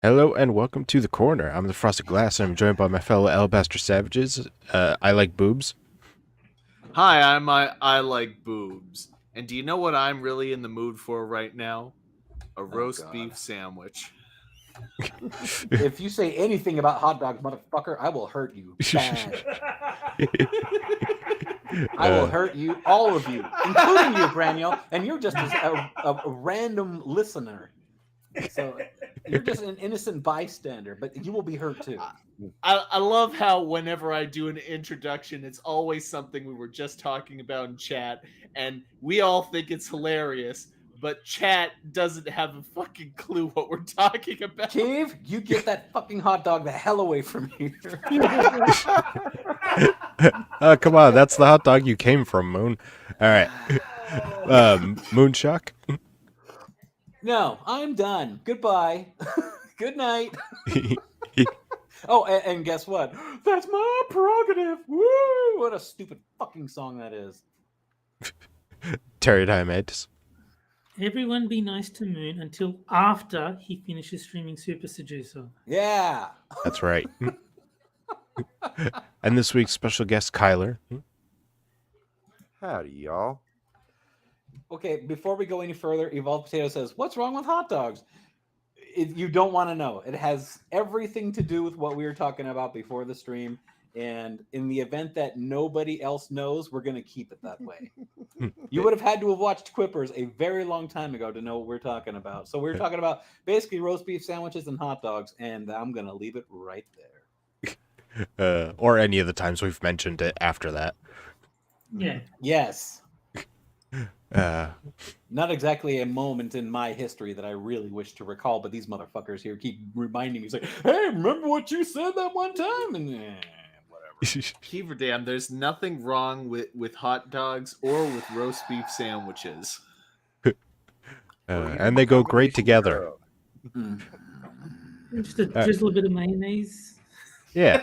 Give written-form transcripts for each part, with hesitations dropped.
Hello and welcome to the corner. I'm the Frosted Glass and I'm joined by my fellow Alabaster Savages. I like boobs. Hi, I like boobs. And do you know what I'm really in the mood for right now? A roast God. beef sandwich. If you say anything about hot dogs, motherfucker, I will hurt you bad. I will hurt you, all of you, including you, Graniel, and you're just a random listener. So you're just an innocent bystander, but you will be hurt too. I love how whenever I do an introduction, it's always something we were just talking about in chat, and we all think it's hilarious, but chat doesn't have a fucking clue what we're talking about. Cave, you get that fucking hot dog the hell away from here. Come on, that's the hot dog you came from, Moon. All right. Moonshock. No, I'm done. Goodbye. Good night. Oh, and guess what? That's my prerogative. Woo! What a stupid fucking song that is. Pterodimeds. Everyone be nice to Moon until after he finishes streaming Super Seducer. Yeah. That's right. And this week's special guest, Kyler. Howdy, y'all. Okay, before we go any further, Evolved Potato says, what's wrong with hot dogs? You don't want to know. It has everything to do with what we were talking about before the stream. And in the event that nobody else knows, we're going to keep it that way. You would have had to have watched Quippers a very long time ago to know what we're talking about. So we're talking about basically roast beef sandwiches and hot dogs, and I'm going to leave it right there. Or any of the times we've mentioned it after that. Yeah. Yes. Uh, Not exactly a moment in my history that I really wish to recall, but these motherfuckers here keep reminding me, say, hey, remember what you said that one time? And whatever. Keeper damn, there's nothing wrong with hot dogs or with roast beef sandwiches. and they go great together. Just a drizzle a bit of mayonnaise. Yeah.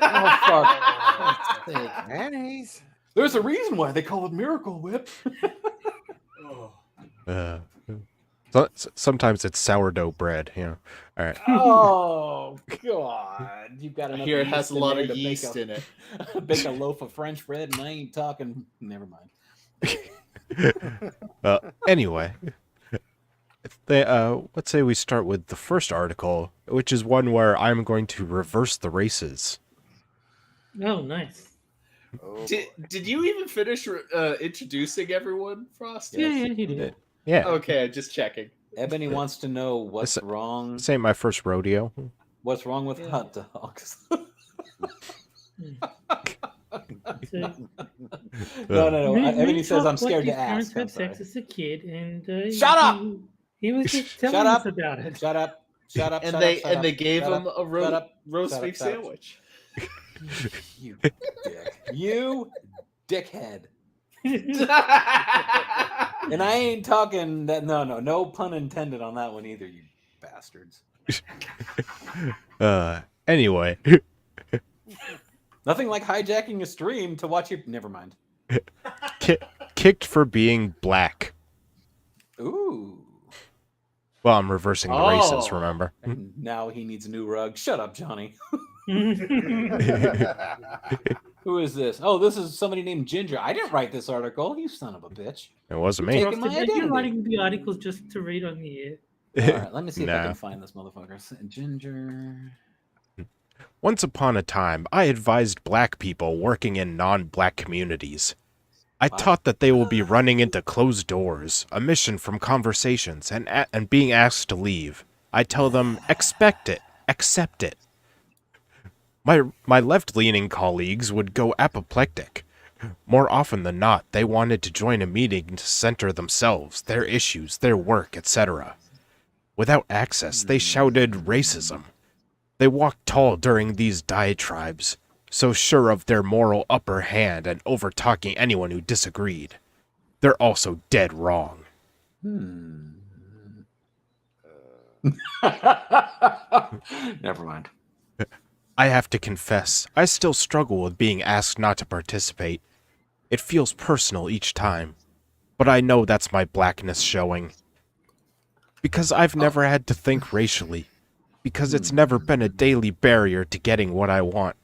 Oh, fuck. Sake. Mayonnaise. There's a reason why they call it Miracle Whip. Sometimes it's sourdough bread, you know. All right. Oh, God. You've got enough Here it yeast has a in lot there of to yeast in it. Bake a loaf of French bread, and I ain't talking. Never mind. Anyway, let's say we start with the first article, which is one where I'm going to reverse the races. Oh, nice. Oh, Did you even finish introducing everyone, Frosty? Yeah, he did. Yeah. Okay, just checking. Ebony wants to know what's This- wrong. This ain't my first rodeo. What's wrong with hot dogs? No. Ebony says I'm scared to ask. I'm Had sex sorry. as a kid, and Shut up! He was just telling Shut us up! about it. Shut up! Shut up! And shut they up, shut and they up, gave shut him up, a shut up, roast shut up, beef shut up. sandwich. You dick! You dickhead! And I ain't talking that. No pun intended on that one either. You bastards! Anyway, Nothing like hijacking a stream to watch you. Never mind. kicked for being black. Ooh. Well, I'm reversing the races, remember? And now he needs a new rug. Shut up, Johnny. Who is this? Oh, this is somebody named Ginger. I didn't write this article. You son of a bitch. It wasn't me. Taking my You're identity. writing the articles just to read on the air. All right, let me see if I Nah. can find this motherfucker. Ginger. Once upon a time, I advised black people working in non-black communities. I taught that they will be running into closed doors, a mission from conversations, and being asked to leave. I tell them, expect it, accept it. My left-leaning colleagues would go apoplectic. More often than not, they wanted to join a meeting to center themselves, their issues, their work, etc. Without access, they shouted racism. They walked tall during these diatribes, so sure of their moral upper hand and over-talking anyone who disagreed. They're also dead wrong. Never mind. I have to confess, I still struggle with being asked not to participate. It feels personal each time, but I know that's my blackness showing. Because I've never had to think racially. because it's never been a daily barrier to getting what I want.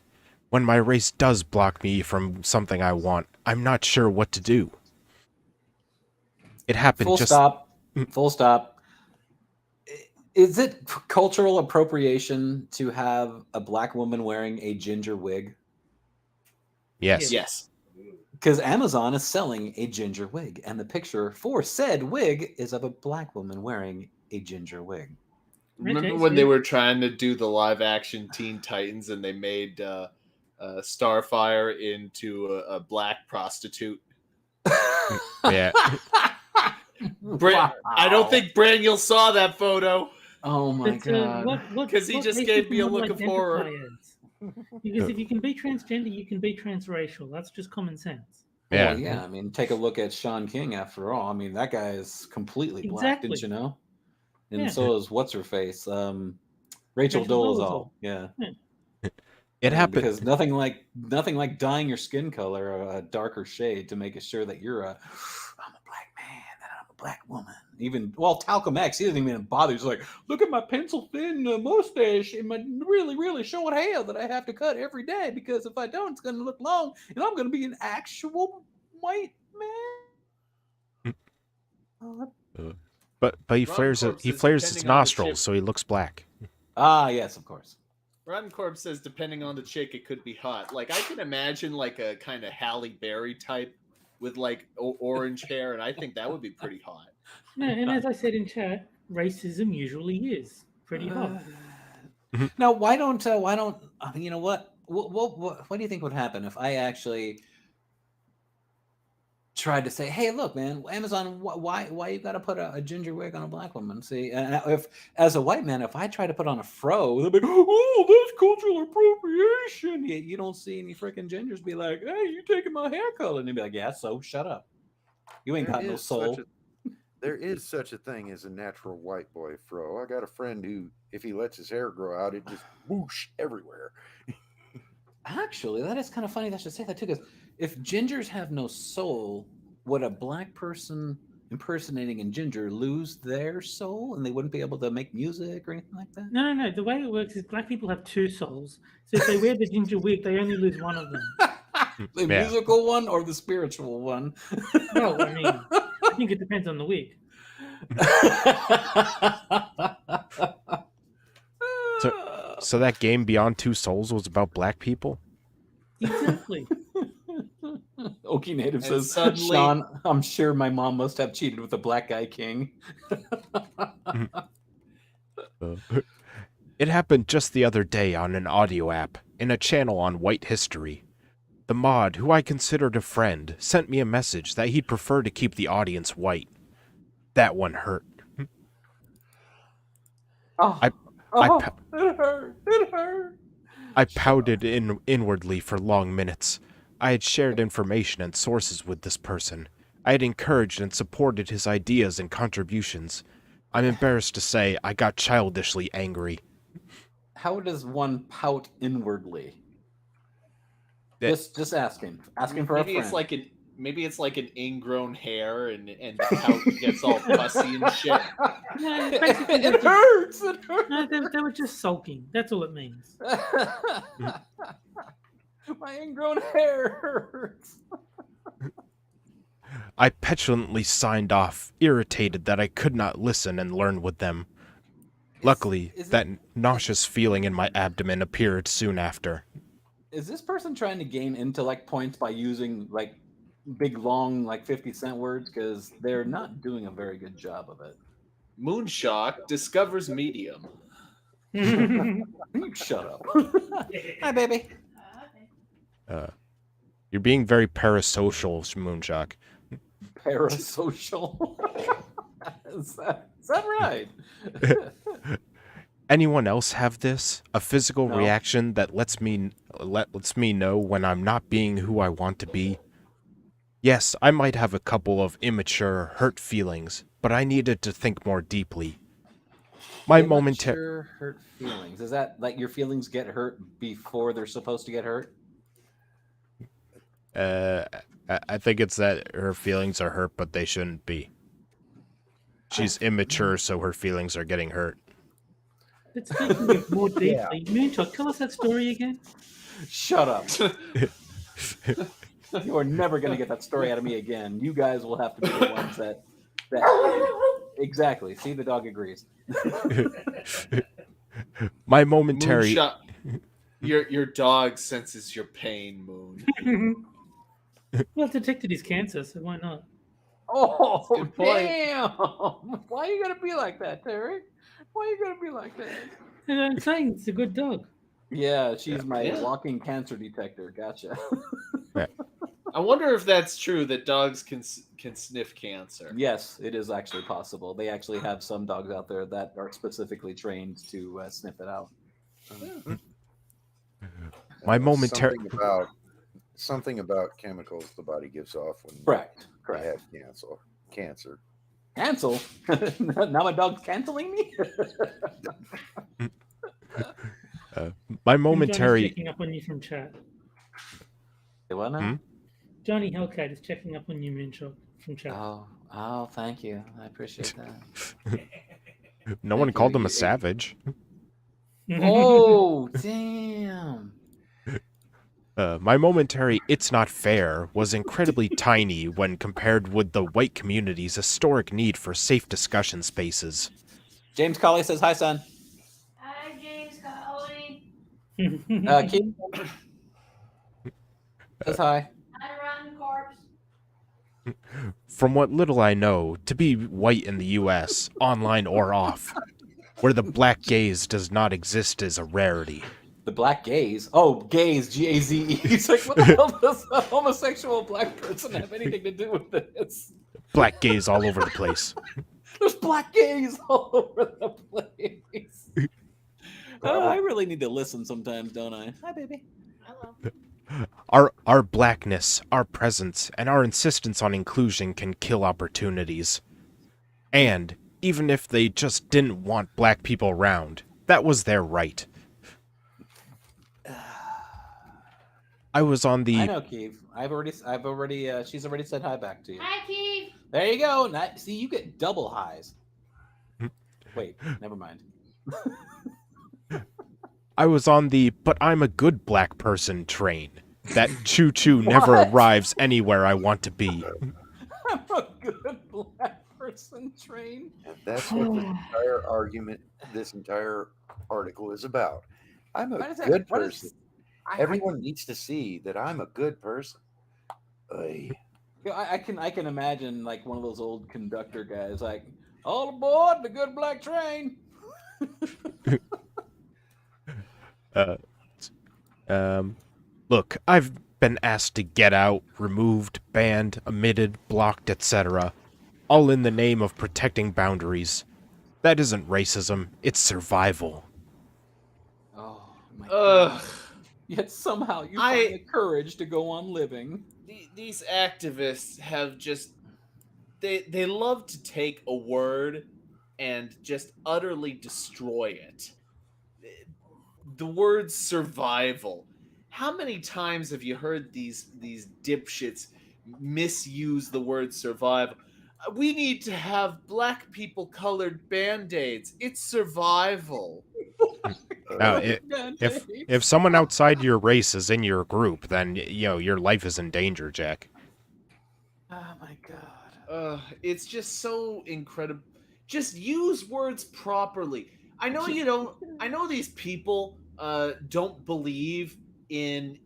When my race does block me from something I want, I'm not sure what to do. It happened Full just... stop. Full stop. Is it cultural appropriation to have a black woman wearing a ginger wig? Yes. Yes. Because Amazon is selling a ginger wig, and the picture for said wig is of a black woman wearing a ginger wig. Remember Okay, when so- they were trying to do the live action Teen Titans and they made Starfire into a black prostitute? Yeah. I don't think Braniel saw that photo Oh my But, god. because he what just race gave do me a people look of horror. identify as? Because if you can be transgender, you can be transracial. That's just common sense. Yeah. Well, yeah. I mean, take a look at Sean King. After all, I mean, that guy is completely black. Didn't Exactly. you know? And Yeah. so is what's her face, Rachel Rachel Dolezal. Dolezal. Yeah. It happened. Because nothing like dyeing your skin color a darker shade to make it sure that I'm a black man and I'm a black woman. Even Talcum X, he doesn't even bother. He's like, look at my pencil thin mustache and my really really short hair that I have to cut every day because if I don't, it's going to look long and I'm going to be an actual white man. But he Ron flares Corp he says flares his depending on the chip- nostrils so he looks black. Ah, yes, of course. Rotten Corp says depending on the chick, it could be hot. Like I can imagine like a kind of Halle Berry type with like orange hair, and I think that would be pretty hot. No, and as I said in chat, racism usually is pretty hot. Now, why don't you know what do you think would happen if I actually tried to say, hey, look, man, Amazon, why you got to put a ginger wig on a black woman? See, and if as a white man, if I try to put on a fro, they'll be, oh, that's cultural appropriation. You don't see any freaking gingers be like, hey, you taking my hair color, and they'd be like, yeah, so shut up. You ain't got no soul. There is such a thing as a natural white boy fro. I got a friend who, if he lets his hair grow out, it just whoosh everywhere. Actually, that is kind of funny that I should say that too, because if gingers have no soul, would a black person impersonating a ginger lose their soul and they wouldn't be able to make music or anything like that? No. The way it works is black people have two souls. So if they wear the ginger wig, they only lose one of them. The Yeah. musical one or the spiritual one? Well, I mean, I think it depends on the wig. So that game Beyond Two Souls was about black people? Exactly. Okie Native And says, suddenly- Sean, I'm sure my mom must have cheated with a black guy king. It happened just the other day on an audio app, in a channel on white history. The mod, who I considered a friend, sent me a message that he'd prefer to keep the audience white. That one hurt. Oh, I it hurt. It hurt. I pouted inwardly for long minutes. I had shared information and sources with this person. I had encouraged and supported his ideas and contributions. I'm embarrassed to say I got childishly angry. How does one pout inwardly? That- Just asking for a Maybe friend. it's like an ingrown hair and the pout gets all pussy and shit. No, basically, It hurts. It hurts. no, they were just sulking. That's all it means. My ingrown hair hurts. I petulantly signed off, irritated that I could not listen and learn with them. Luckily, is it- that nauseous feeling in my abdomen appeared soon after. Is this person trying to gain intellect points by using like big long 50-cent words? Because they're not doing a very good job of it. Moonshock discovers medium. You shut up. Hi, baby. You're being very parasocial, Moonshock. Parasocial. Is that right? Anyone else have this? A physical No. reaction that lets me know when I'm not being who I want to be? Yes, I might have a couple of immature, hurt feelings, but I needed to think more deeply. My momentary... Immature hurt feelings. Is that like your feelings get hurt before they're supposed to get hurt? I think it's that her feelings are hurt, but they shouldn't be. She's immature, so her feelings are getting hurt. But speaking of more deeply, Moonshock, tell us that story again. Shut up. You are never going to get that story out of me again. You guys will have to be the ones that exactly. See, the dog agrees. My momentary. Moonshot. Your dog senses your pain, Moon. Well, it detected his cancer, so why not? Oh, Good point. damn! Why are you going to be like that, Terry? Why are you going to be like that? And I'm saying it's a good dog. Yeah, she's my Yeah. walking cancer detector. Gotcha. I wonder if that's true that dogs can sniff cancer. Yes, it is actually possible. They actually have some dogs out there that are specifically trained to sniff it out. My momentary. Something about chemicals the body gives off when Correct. they have cancer. Cancel? Now my dog's canceling me? My And momentary. Johnny's checking up on you from chat. What now? Hmm? Johnny Hellcat is checking up on you, Moonshock, from chat. Oh, thank you. I appreciate that. No one Thank called you. him a savage. Oh, damn. My momentary "it's not fair" was incredibly tiny when compared with the white community's historic need for safe discussion spaces. James Colley says, hi, son. Hi, James Colley. Keith says hi. Hi, Rotten Corpse. From what little I know, to be white in the US, online or off, where the black gaze does not exist is a rarity. The black gaze? Oh, gaze, G-A-Z-E. He's like, what the hell does a homosexual black person have anything to do with this? Black gaze all over the place. There's black gaze all over the place. I really need to listen sometimes, don't I? Hi, baby. Hello. Our blackness, our presence, and our insistence on inclusion can kill opportunities. And, even if they just didn't want black people around, that was their right. I was on I the... know, Keith. She's already said hi back to you. Hi, Keith. There you go. See, you get double highs. Wait, never mind. I was on the "but I'm a good black person" train. That choo-choo never What? arrives anywhere I want to be. I'm a good black person train. And that's what this entire argument, this entire article is about. I'm a good person. Everyone needs to see that I'm a good person. Oy. I can imagine like one of those old conductor guys, like, all aboard the good black train. Look, I've been asked to get out, removed, banned, omitted, blocked, etc. All in the name of protecting boundaries. That isn't racism, it's survival. Oh my Ugh. god. Yet somehow you find the courage to go on living. These activists have just they love to take a word and just utterly destroy it. The word survival. How many times have you heard these dipshits misuse the word survival? We need to have black people colored band-aids. It's survival. Now, if someone outside your race is in your group, then, your life is in danger, Jack. Oh my god. It's just so incredible. Just use words properly. I know you don't. I know these people don't believe in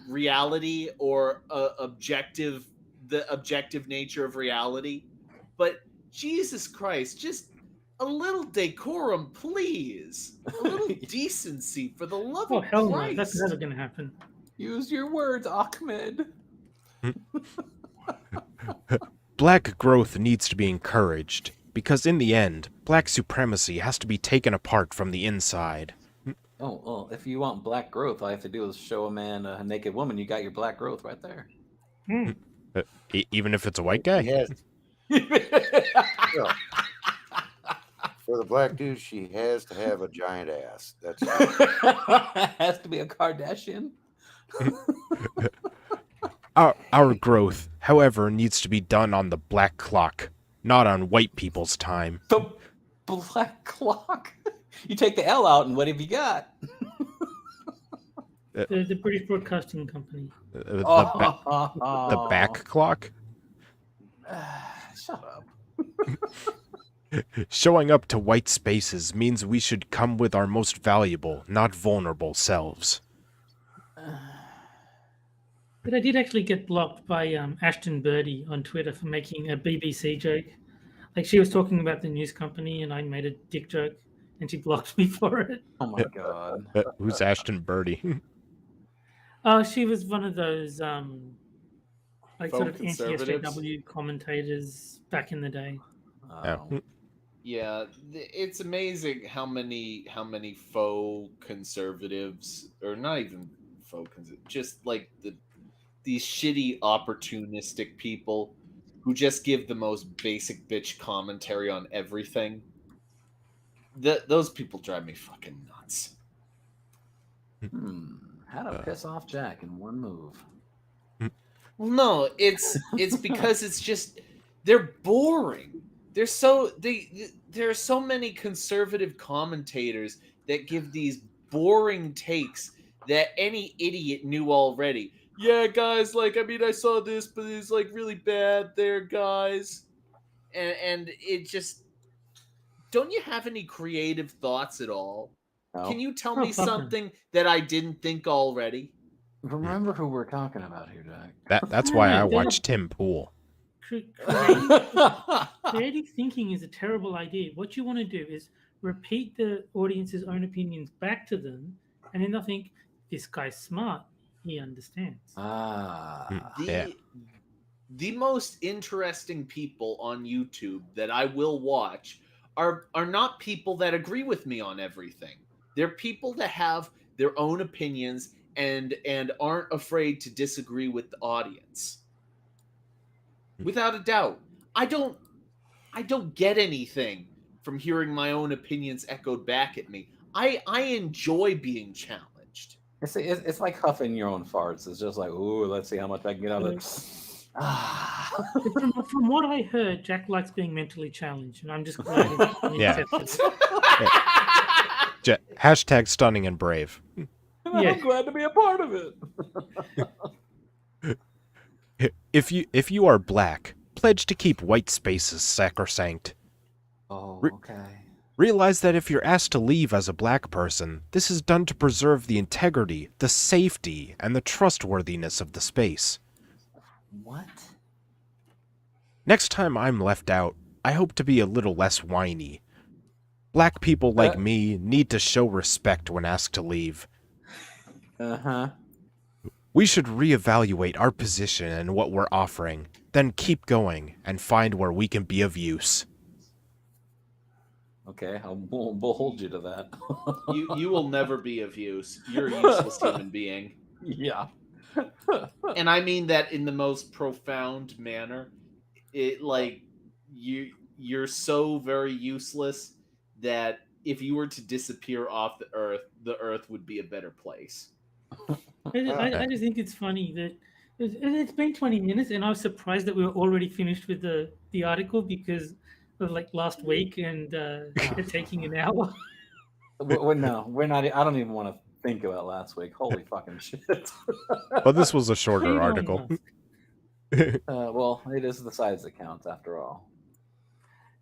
reality or the objective nature of reality, but Jesus Christ, just a little decorum, please. A little decency, for the love Oh, of hell no. Christ. That's never going to happen. Use your words, Ahmed. Black growth needs to be encouraged, because in the end, black supremacy has to be taken apart from the inside. Oh, well, if you want black growth, all you have to do is show a man a naked woman. You got your black growth right there. Even if it's a white guy? Yes. For the black dude, she has to have a giant ass. That's Has to be a Kardashian. Our growth, however, needs to be done on the black clock, not on white people's time. The black clock. You take the L out, and what have you got? The British Broadcasting Company. The back clock? Shut up. Showing up to white spaces means we should come with our most valuable, not vulnerable selves. But I did actually get blocked by Ashton Birdie on Twitter for making a BBC joke. Like, she was talking about the news company, and I made a dick joke, and she blocked me for it. Oh my god. Who's Ashton Birdie? Oh, she was one of those like Faux sort of conservatives? anti-SJW commentators back in the day. Oh. Yeah, it's amazing how many faux conservatives, or not even faux conservatives, just like these shitty opportunistic people who just give the most basic bitch commentary on everything. Those people drive me fucking nuts. How to piss off Jack in one move. Well, no, it's because it's just they're boring. There are so many conservative commentators that give these boring takes that any idiot knew already. Yeah, guys, like, I mean, I saw this, but it's like really bad there, guys. And it just, don't you have any creative thoughts at all? No. Can you tell Oh, me fuck no. something that I didn't think already? Remember who we're talking about here, Jack. That's No, why no, I they- watch Tim Pool. Creative thinking is a terrible idea. What you want to do is repeat the audience's own opinions back to them, and then they'll think, this guy's smart. He understands. Yeah. The most interesting people on YouTube that I will watch are not people that agree with me on everything. They're people that have their own opinions and aren't afraid to disagree with the audience. Without a doubt. I don't get anything from hearing my own opinions echoed back at me. I enjoy being challenged. It's like huffing your own farts. It's just like, ooh, let's see how much I can get out of it. But from what I heard, Jack likes being mentally challenged, and I'm just glad he Yeah. accepts it. Hashtag stunning and brave. Yeah. I'm glad to be a part of it. If you are black, pledge to keep white spaces sacrosanct. Oh, okay. Realize that if you're asked to leave as a black person, this is done to preserve the integrity, the safety, and the trustworthiness of the space. What? Next time I'm left out, I hope to be a little less whiny. Black people like me need to show respect when asked to leave. Uh-huh. We should reevaluate our position and what we're offering, then keep going and find where we can be of use. Okay, we'll hold you to that. You will never be of use. You're a useless human being. Yeah. And I mean that in the most profound manner. It, like, you're so very useless that if you were to disappear off the earth would be a better place. I just think it's funny that it's been 20 minutes, and I was surprised that we were already finished with the article because of like last week and it taking an hour. No, we're not. I don't even want to think about last week. Holy fucking shit. Well, this was a shorter Elon article. Musk. Well, it is the size that counts after all.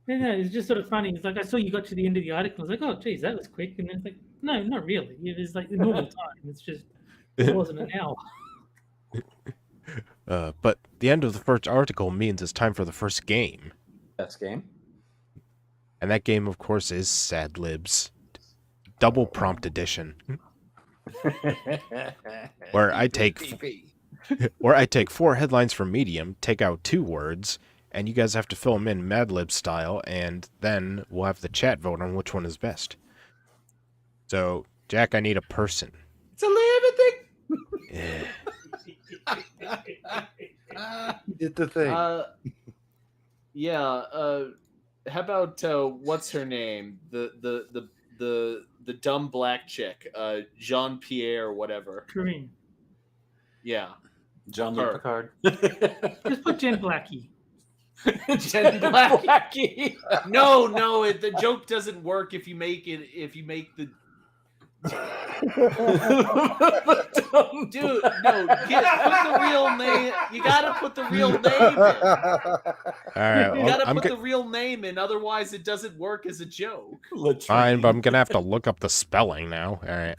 No, it's just sort of funny. It's like I saw you got to the end of the article. I was like, oh, geez, that was quick. And then it's like, no, not really. It was like the normal time. It's just, it wasn't an hour. But the end of the first article means it's time for the first game. Best game? And that game, of course, is Sad Libs. Double Prompt Edition. Where I take 4 headlines from Medium, take out 2 words, and you guys have to fill them in Mad Lib style, and then we'll have the chat vote on which one is best. So, Jack, I need a person. It's a living You did the thing. thing. Yeah. How about what's her name? The dumb black chick, Jean Pierre or whatever. Corinne. Yeah. Jean-Luc Her. Picard. Just put Jen Blackie. Jen Black. Blackie. No, the joke doesn't work if you make the dude. No, put the real name. You gotta put the real name in. All right, You well, gotta put the real name in, otherwise it doesn't work as a joke. fine, but I'm gonna have to look up the spelling now. All right.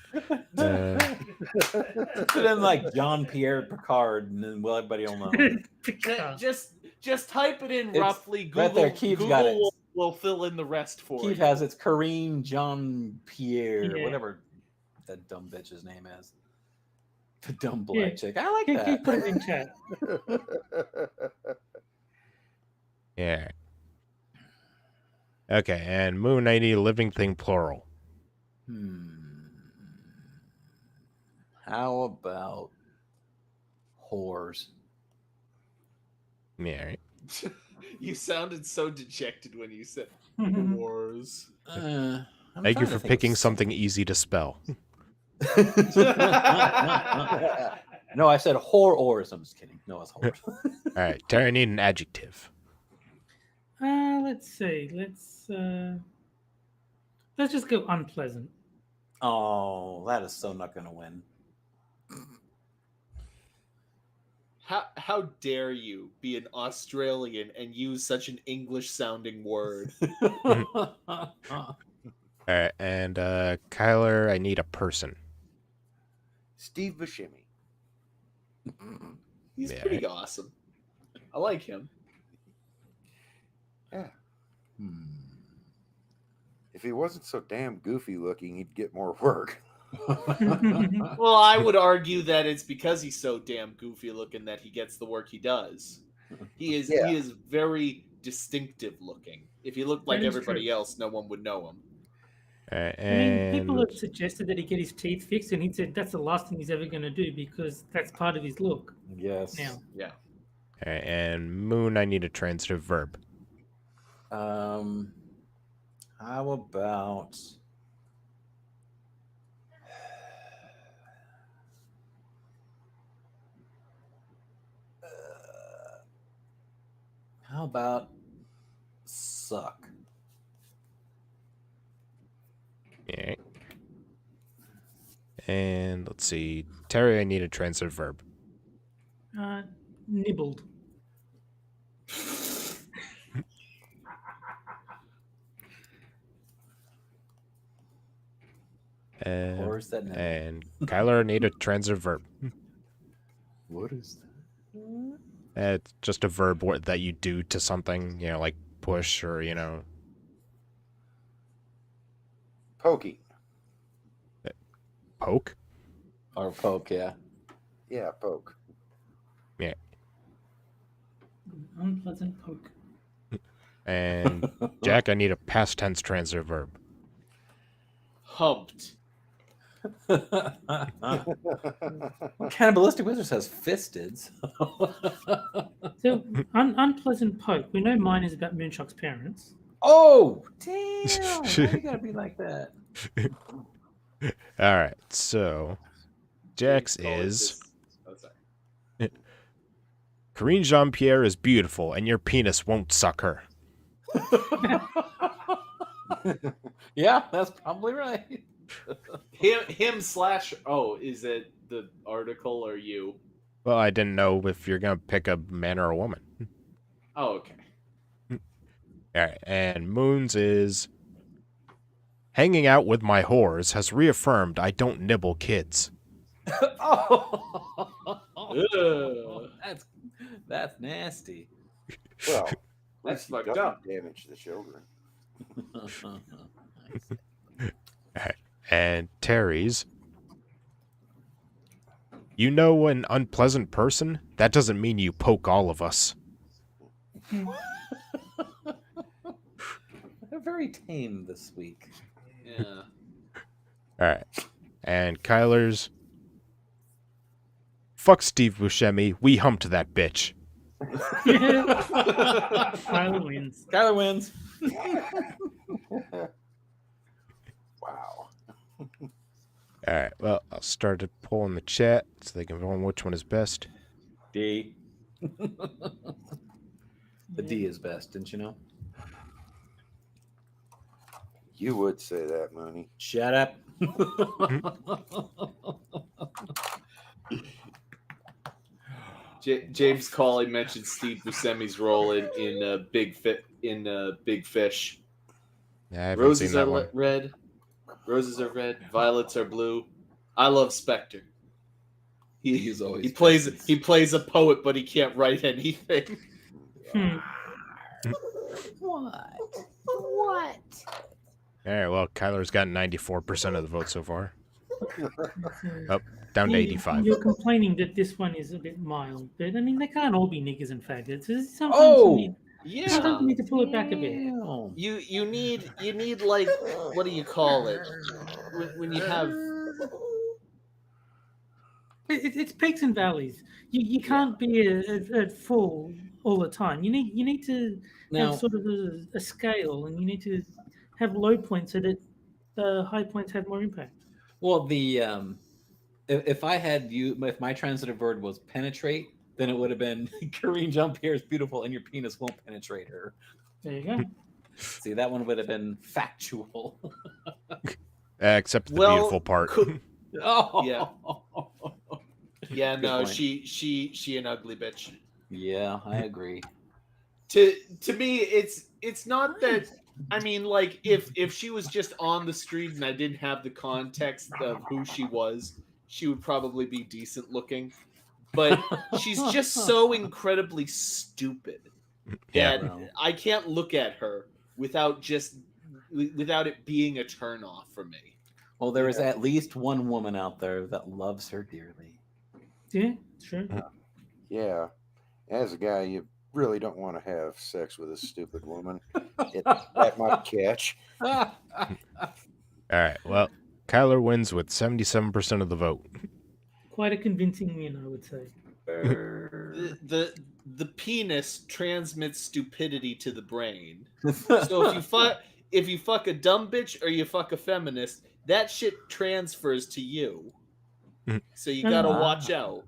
Put in like Jean Pierre Picard, and then everybody will know. Just type it in It's roughly. Google, right there. Keith's got it. will fill in the rest for Keith you. has it's Kareem Jean Pierre, Yeah. whatever that dumb bitch's name is. The dumb black chick. I like that. Keith put it in chat. Yeah. Okay, and Moon 90 living thing plural. How about whores? Yeah. Right. You sounded so dejected when you said Mhm. wars. Thank you for picking something easy to spell. No, I said whore-ors. I'm just kidding. No, it's whores. All right, Terry, I need an adjective. Let's see. Let's just go unpleasant. Oh, that is so not going to win. How dare you be an Australian and use such an English-sounding word? All right, and Kyler, I need a person. Steve Buscemi. He's Yeah. pretty awesome. I like him. Yeah. If he wasn't so damn goofy looking, he'd get more work. Well, I would argue that it's because he's so damn goofy looking that he gets the work he does. He is very distinctive looking. If he looked like That is everybody true. else, no one would know him. And people have suggested that he get his teeth fixed, and he said that's the last thing he's ever going to do because that's part of his look. Yes. Now, Yeah. all right, and Moon, I need a transitive verb. How about suck? Yeah. And let's see, Terry, I need a transitive verb. nibbled. Or is that nibble? And Kyler, I need a transitive verb. What is that? It's just a verb that you do to something, like push or, Pokey. poke. Or poke, yeah. Yeah, poke. Yeah. Unpleasant poke. And Jack, I need a past tense transitive verb. Humped. Cannibalistic Wizards has fisted. So, unpleasant poke. We know mine is about Moonshock's parents. Oh, damn. Why you gotta be like that? All right, so Jack's is Oh, sorry. Corinne Jean-Pierre is beautiful, and your penis won't suck her. Yeah, that's probably right. Him slash. Oh, is it the article or you? Well, I didn't know if you're gonna pick a man or a woman. Oh, okay. All right, and Moon's is hanging out with my whores has reaffirmed I don't nibble kids. Oh, that's nasty. Well, at That's least he fucked doesn't up. damage the children. And Terry's, you know an unpleasant person? That doesn't mean you poke all of us. They're very tame this week. Yeah. All right. And Kyler's, fuck Steve Buscemi, we humped that bitch. Kyler wins. Kyler wins. Wow. All right, well, I'll start a poll in the chat so they can vote on which one is best. D. The D is best, didn't you know? You would say that, Mooney. Shut up. James Cawley mentioned Steve Buscemi's role in Big Fish. Yeah, I haven't Roses seen that are one. red. Roses are red. Violets are blue. I love Spectre. He's always He plays a poet, but he can't write anything. What? What? All right, well, Kyler's got 94% of the vote so far. Oh, down to 85. You're complaining that this one is a bit mild, but I mean, they can't all be niggers and faggots. Sometimes Oh! sometimes you need to pull it back a bit. Damn. You need like, what do you call it when you have It's peaks and valleys. You can't be at full all the time. You need to Now, have sort of a scale, and you need to have low points so that the high points have more impact. well, the if my transitive word was penetrate, then it would have been Korean jump here is beautiful and your penis won't penetrate her. There you go. See, that one would have been factual. Except the beautiful part. Oh Yeah. Yeah, Good no, point. she an ugly bitch. Yeah, I agree. To me, it's not that. I mean, like if she was just on the street and I didn't have the context of who she was, she would probably be decent looking. But she's just so incredibly stupid that Yeah. I can't look at her without it being a turnoff for me. Well, there is at least one woman out there that loves her dearly. Yeah, sure. Yeah. As a guy, you really don't want to have sex with a stupid woman. That might catch. All right, well, Kyler wins with 77% of the vote. Quite a convincing win, I would say. The penis transmits stupidity to the brain. So if you fuck a dumb bitch or you fuck a feminist, that shit transfers to you. So you gotta watch out.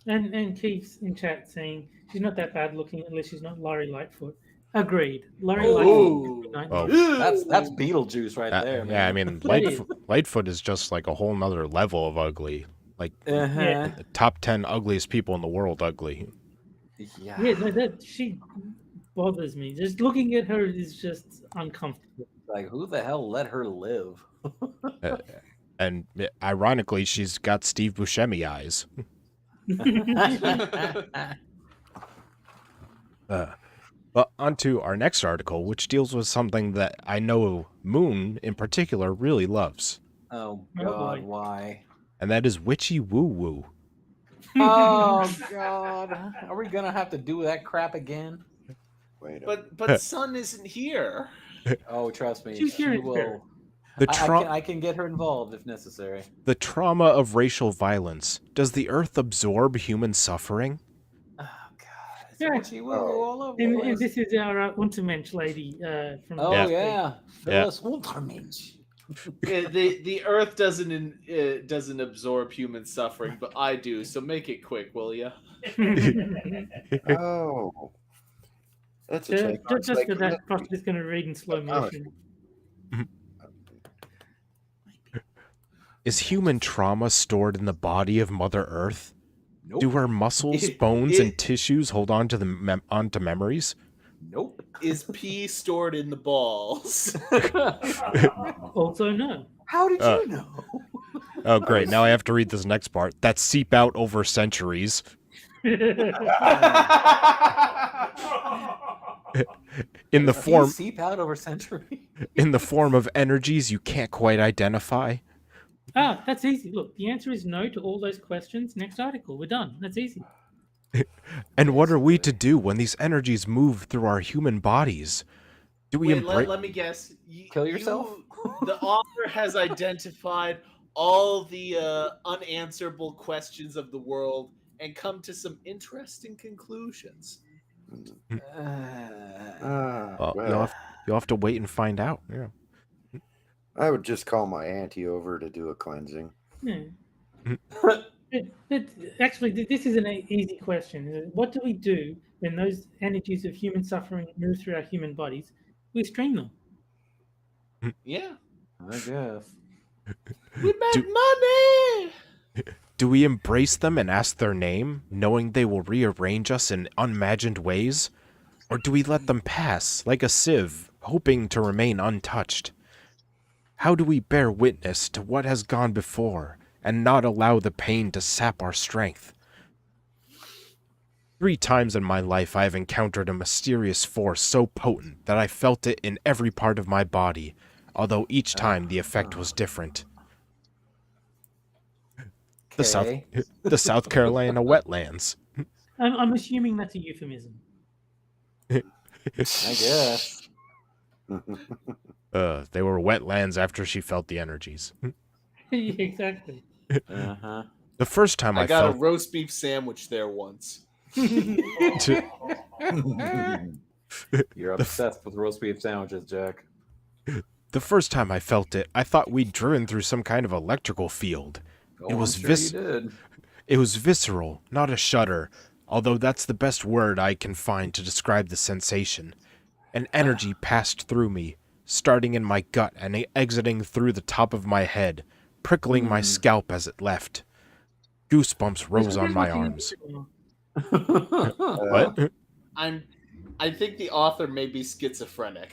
And Keith's in chat saying she's not that bad looking unless she's not Laurie Lightfoot. Agreed. Laurie Lightfoot. Oh. That's Beetlejuice right there, man. Yeah, I mean, Lightfoot is just like a whole nother level of ugly. Like, the top 10 ugliest people in the world ugly. Yeah, no, that she bothers me. Just looking at her is just uncomfortable. Like, who the hell let her live? And ironically, she's got Steve Buscemi eyes. But on to our next article, which deals with something that I know Moon in particular really loves. Oh, Oh, God, boy. why? And that is witchy woo-woo. Oh, God. Are we going to have to do that crap again? Wait a But Sun isn't here. Oh, trust me. She's here She in will. spirit. I can get her involved if necessary. The trauma of racial violence. Does the earth absorb human suffering? Oh, God. It's Yeah. witchy woo all over the And place. this is our Untermensch lady from. Oh, Yeah. yeah. Phyllis Untermensch. The Earth doesn't absorb human suffering, but I do. So make it quick, will you? Oh. That's a take on Just for that, psychometry. Frosty's going to read in slow motion. Is human trauma stored in the body of Mother Earth? Nope. Do her muscles, bones, and tissues hold on to onto memories? Nope. Is pee stored in the balls? Also, no. How did you know? Oh, great. Now I have to read this next part. That seep out over centuries. In the form These seep out over century. in the form of energies you can't quite identify. That's easy. Look, the answer is no to all those questions. Next article. We're done. That's easy. And what are we to do when these energies move through our human bodies? Do we Wait, embrace? let me guess. Kill yourself? The author has identified all the unanswerable questions of the world and come to some interesting conclusions. Well, Well, you'll have to wait and find out. Yeah. I would just call my auntie over to do a cleansing. Yeah. Actually, this is an easy question. What do we do when those energies of human suffering move through our human bodies, we stream them. Yeah. I guess. We make money! Do we embrace them and ask their name, knowing they will rearrange us in unimagined ways? Or do we let them pass, like a sieve, hoping to remain untouched? How do we bear witness to what has gone before, and not allow the pain to sap our strength? 3 times in my life I have encountered a mysterious force so potent that I felt it in every part of my body, although each time the effect was different. The South Carolina wetlands. I'm assuming that's a euphemism. I guess. They were wetlands after she felt the energies. Yeah, exactly. Uh-huh. The first time I got felt a roast beef sandwich there once. You're obsessed with roast beef sandwiches, Jack. the first time I felt it, I thought we'd driven through some kind of electrical field. Oh, It was I'm sure you did. It was visceral, not a shudder, although that's the best word I can find to describe the sensation. An energy passed through me, starting in my gut and exiting through the top of my head, prickling my scalp as it left. Goosebumps rose on my arms. What? I think the author may be schizophrenic.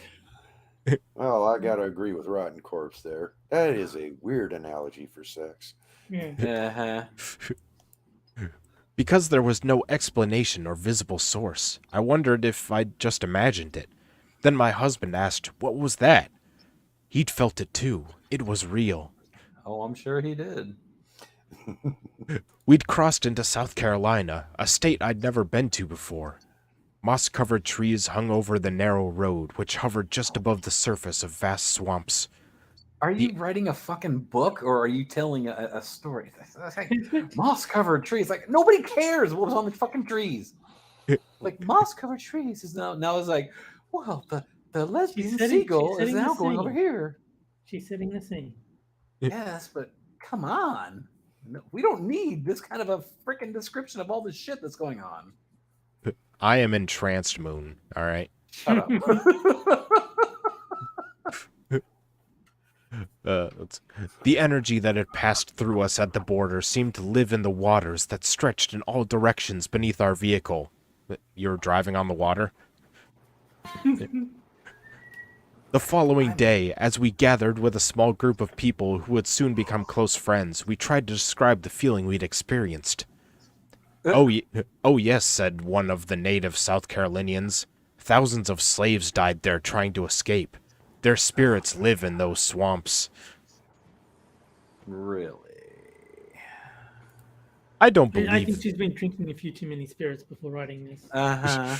Well, I gotta agree with Rotten Corpse there. That is a weird analogy for sex. Uh-huh. Because there was no explanation or visible source, I wondered if I'd just imagined it. Then my husband asked, "What was that?" He'd felt it too. It was real. Oh, I'm sure he did. We'd crossed into South Carolina, a state I'd never been to before. Moss-covered trees hung over the narrow road, which hovered just above the surface of vast swamps. Are you writing a fucking book or are you telling a story? Moss-covered trees. Like, nobody cares what was on the fucking trees. Like, moss-covered trees is now it's like, well, the lesbian seagull is now going over here. She's setting the scene. Yes, but come on. No, we don't need this kind of a freaking description of all the shit that's going on. I am entranced, Moon, all right? Shut up. The energy that had passed through us at the border seemed to live in the waters that stretched in all directions beneath our vehicle. You're driving on the water? The following day, as we gathered with a small group of people who would soon become close friends, we tried to describe the feeling we'd experienced. Oh yes, said one of the native South Carolinians. Thousands of slaves died there trying to escape. Their spirits live in those swamps. Really? I don't believe... I think she's been drinking a few too many spirits before writing this. I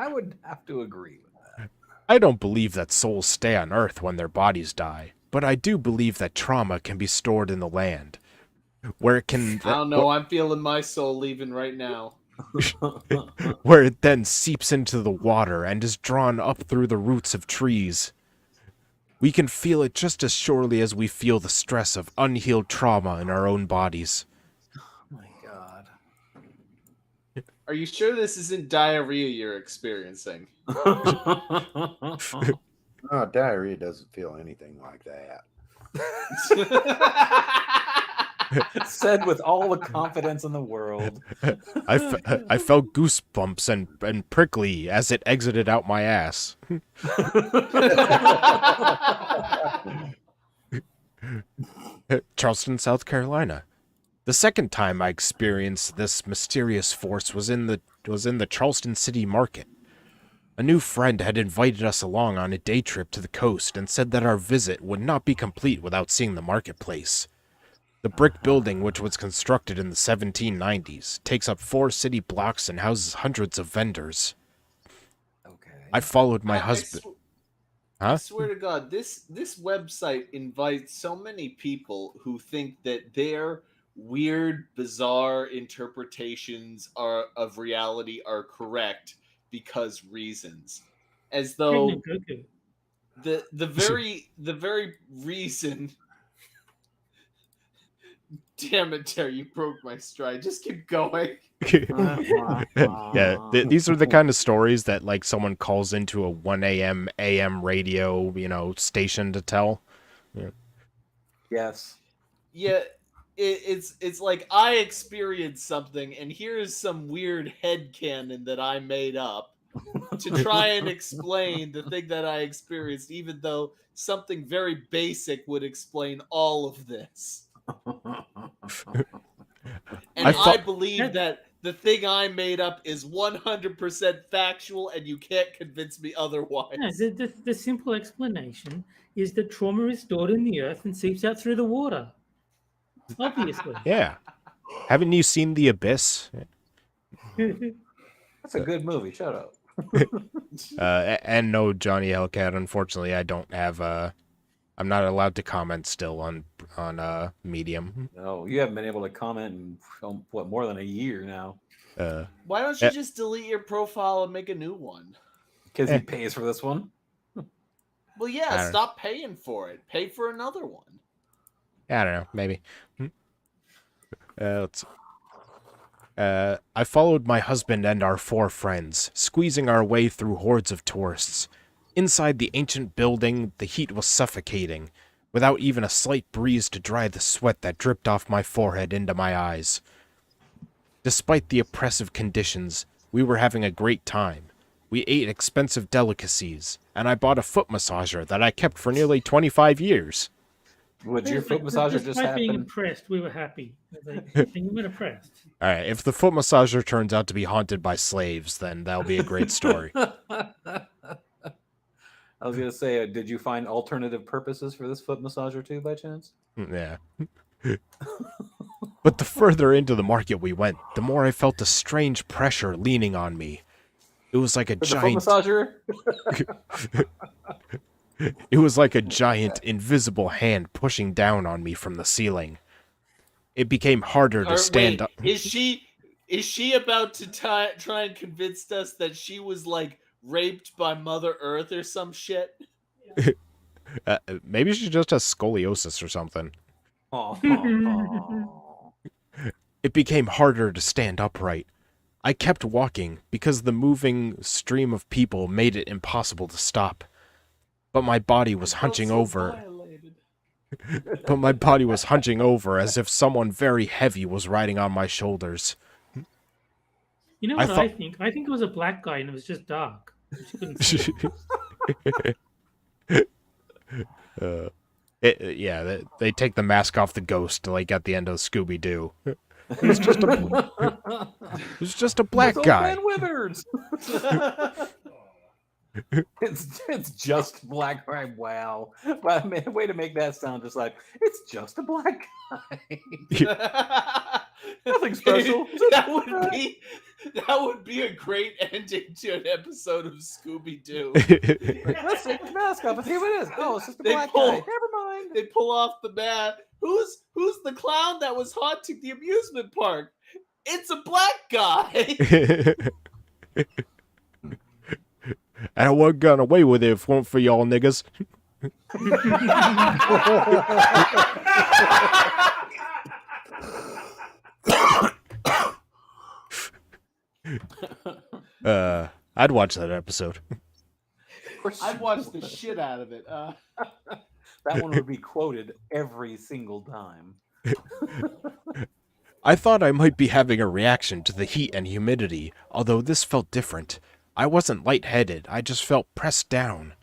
would have to agree with that. I don't believe that souls stay on Earth when their bodies die, but I do believe that trauma can be stored in the land. Where it can... I don't know, I'm feeling my soul leaving right now. Where it then seeps into the water and is drawn up through the roots of trees. We can feel it just as surely as we feel the stress of unhealed trauma in our own bodies. Oh my god. Are you sure this isn't diarrhea you're experiencing? Oh, diarrhea doesn't feel anything like that. Said with all the confidence in the world. I felt goosebumps and prickly as it exited out my ass. Charleston, South Carolina. The second time I experienced this mysterious force was in the Charleston City Market. A new friend had invited us along on a day trip to the coast and said that our visit would not be complete without seeing the marketplace. The brick building, which was constructed in the 1790s, takes up 4 city blocks and houses hundreds of vendors. Okay. I followed my husband. I swear to God, this website invites so many people who think that their weird, bizarre interpretations of reality are correct because reasons, as though the very reason Damn it, Terry, you broke my stride. Just keep going. Yeah, these are the kind of stories that like someone calls into a 1 a.m. radio, station to tell. Yeah. Yes. Yeah, it's like I experienced something, and here's some weird headcanon that I made up to try and explain the thing that I experienced, even though something very basic would explain all of this. And I believe that the thing I made up is 100% factual, and you can't convince me otherwise. No, the simple explanation is that trauma is stored in the earth and seeps out through the water. Obviously. Yeah. Haven't you seen The Abyss? That's a good movie. Shut up. And no, Johnny Hellcat. Unfortunately, I don't have. I'm not allowed to comment still on Medium. No, you haven't been able to comment in more than a year now. Why don't you just delete your profile and make a new one? Because he pays for this one. Well, yeah, stop paying for it. Pay for another one. I don't know, maybe. Let's see. I followed my husband and our 4 friends, squeezing our way through hordes of tourists. Inside the ancient building, the heat was suffocating, without even a slight breeze to dry the sweat that dripped off my forehead into my eyes. Despite the oppressive conditions, we were having a great time. We ate expensive delicacies, and I bought a foot massager that I kept for nearly 25 years. Would your foot massager just happen? Being impressed, we were happy. And you were impressed. All right, if the foot massager turns out to be haunted by slaves, then that'll be a great story. I was going to say, did you find alternative purposes for this foot massager too, by chance? Yeah. But the further into the market we went, the more I felt a strange pressure leaning on me. It was like a giant... The foot massager? It was like a giant, invisible hand pushing down on me from the ceiling. It became harder to stand up. Is she about to try and convince us that she was like raped by Mother Earth or some shit? Maybe she just has scoliosis or something. It became harder to stand upright. I kept walking because the moving stream of people made it impossible to stop. But my body was hunching over. But my body was hunching over as if someone very heavy was riding on my shoulders. You know what I think? I think it was a black guy and it was just dark. They take the mask off the ghost like at the end of Scooby-Doo. It was just a black guy. Man Withers. It's just black guy. Wow. Well, man, way to make that sound just like it's just a black guy. Nothing special. That would be a great ending to an episode of Scooby-Doo. Let's take the mask off and see what it is. Oh, it's just a black guy. Never mind. They pull off the mask. Who's the clown that was haunting the amusement park? It's a black guy. And I wouldn't gotten away with it if it weren't for y'all niggas. I'd watch that episode. I'd watch the shit out of it. That one would be quoted every single time. I thought I might be having a reaction to the heat and humidity, although this felt different. I wasn't lightheaded, I just felt pressed down.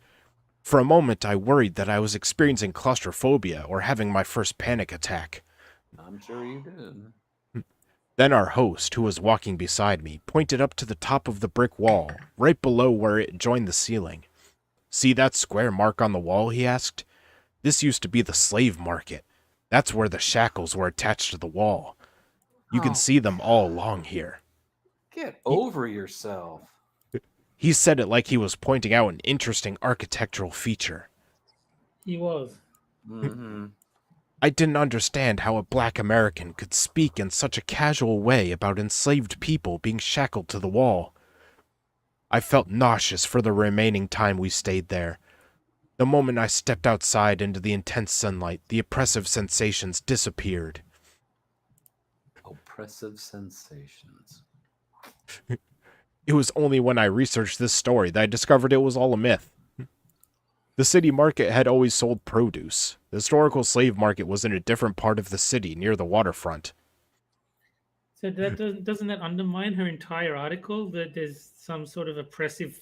For a moment, I worried that I was experiencing claustrophobia or having my first panic attack. I'm sure you did. Then our host, who was walking beside me, pointed up to the top of the brick wall, right below where it joined the ceiling. "See that square mark on the wall?" he asked. "This used to be the slave market. That's where the shackles were attached to the wall. You can see them all along here." Get over yourself. He said it like he was pointing out an interesting architectural feature. He was. Mm-hmm. I didn't understand how a black American could speak in such a casual way about enslaved people being shackled to the wall. I felt nauseous for the remaining time we stayed there. The moment I stepped outside into the intense sunlight, the oppressive sensations disappeared. Oppressive sensations. It was only when I researched this story that I discovered it was all a myth. The city market had always sold produce. The historical slave market was in a different part of the city near the waterfront. So that doesn't that undermine her entire article that there's some sort of oppressive,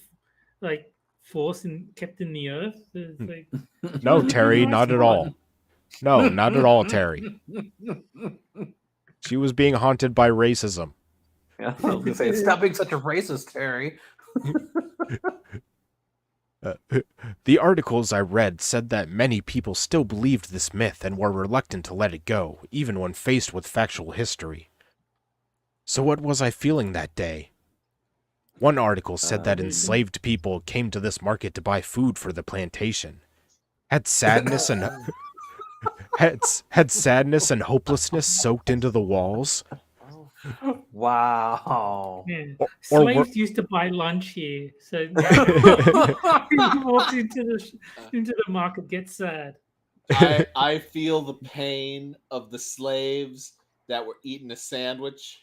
like, force kept in the earth? It's like, No, was a Terry, nice not at one. all. No, not at all, Terry. She was being haunted by racism. Yeah, I was gonna say, stop being such a racist, Terry. The articles I read said that many people still believed this myth and were reluctant to let it go, even when faced with factual history. So what was I feeling that day? One article said that enslaved people came to this market to buy food for the plantation. Had sadness and had sadness and hopelessness soaked into the walls. Wow. Yeah. Or Slaves used to buy lunch here, so he walks into the market, gets sad. I feel the pain of the slaves that were eating a sandwich.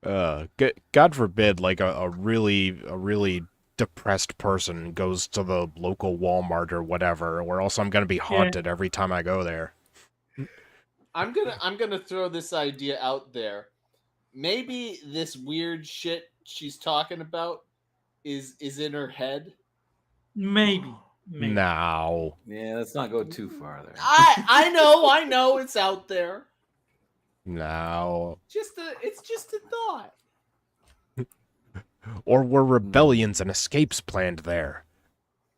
God forbid, like a really depressed person goes to the local Walmart or whatever, or else I'm gonna be haunted every time I go there. I'm gonna throw this idea out there. Maybe this weird shit she's talking about is in her head. Maybe. No. Yeah, let's not go too far there. I know it's out there. No. It's just a thought. Or were rebellions and escapes planned there?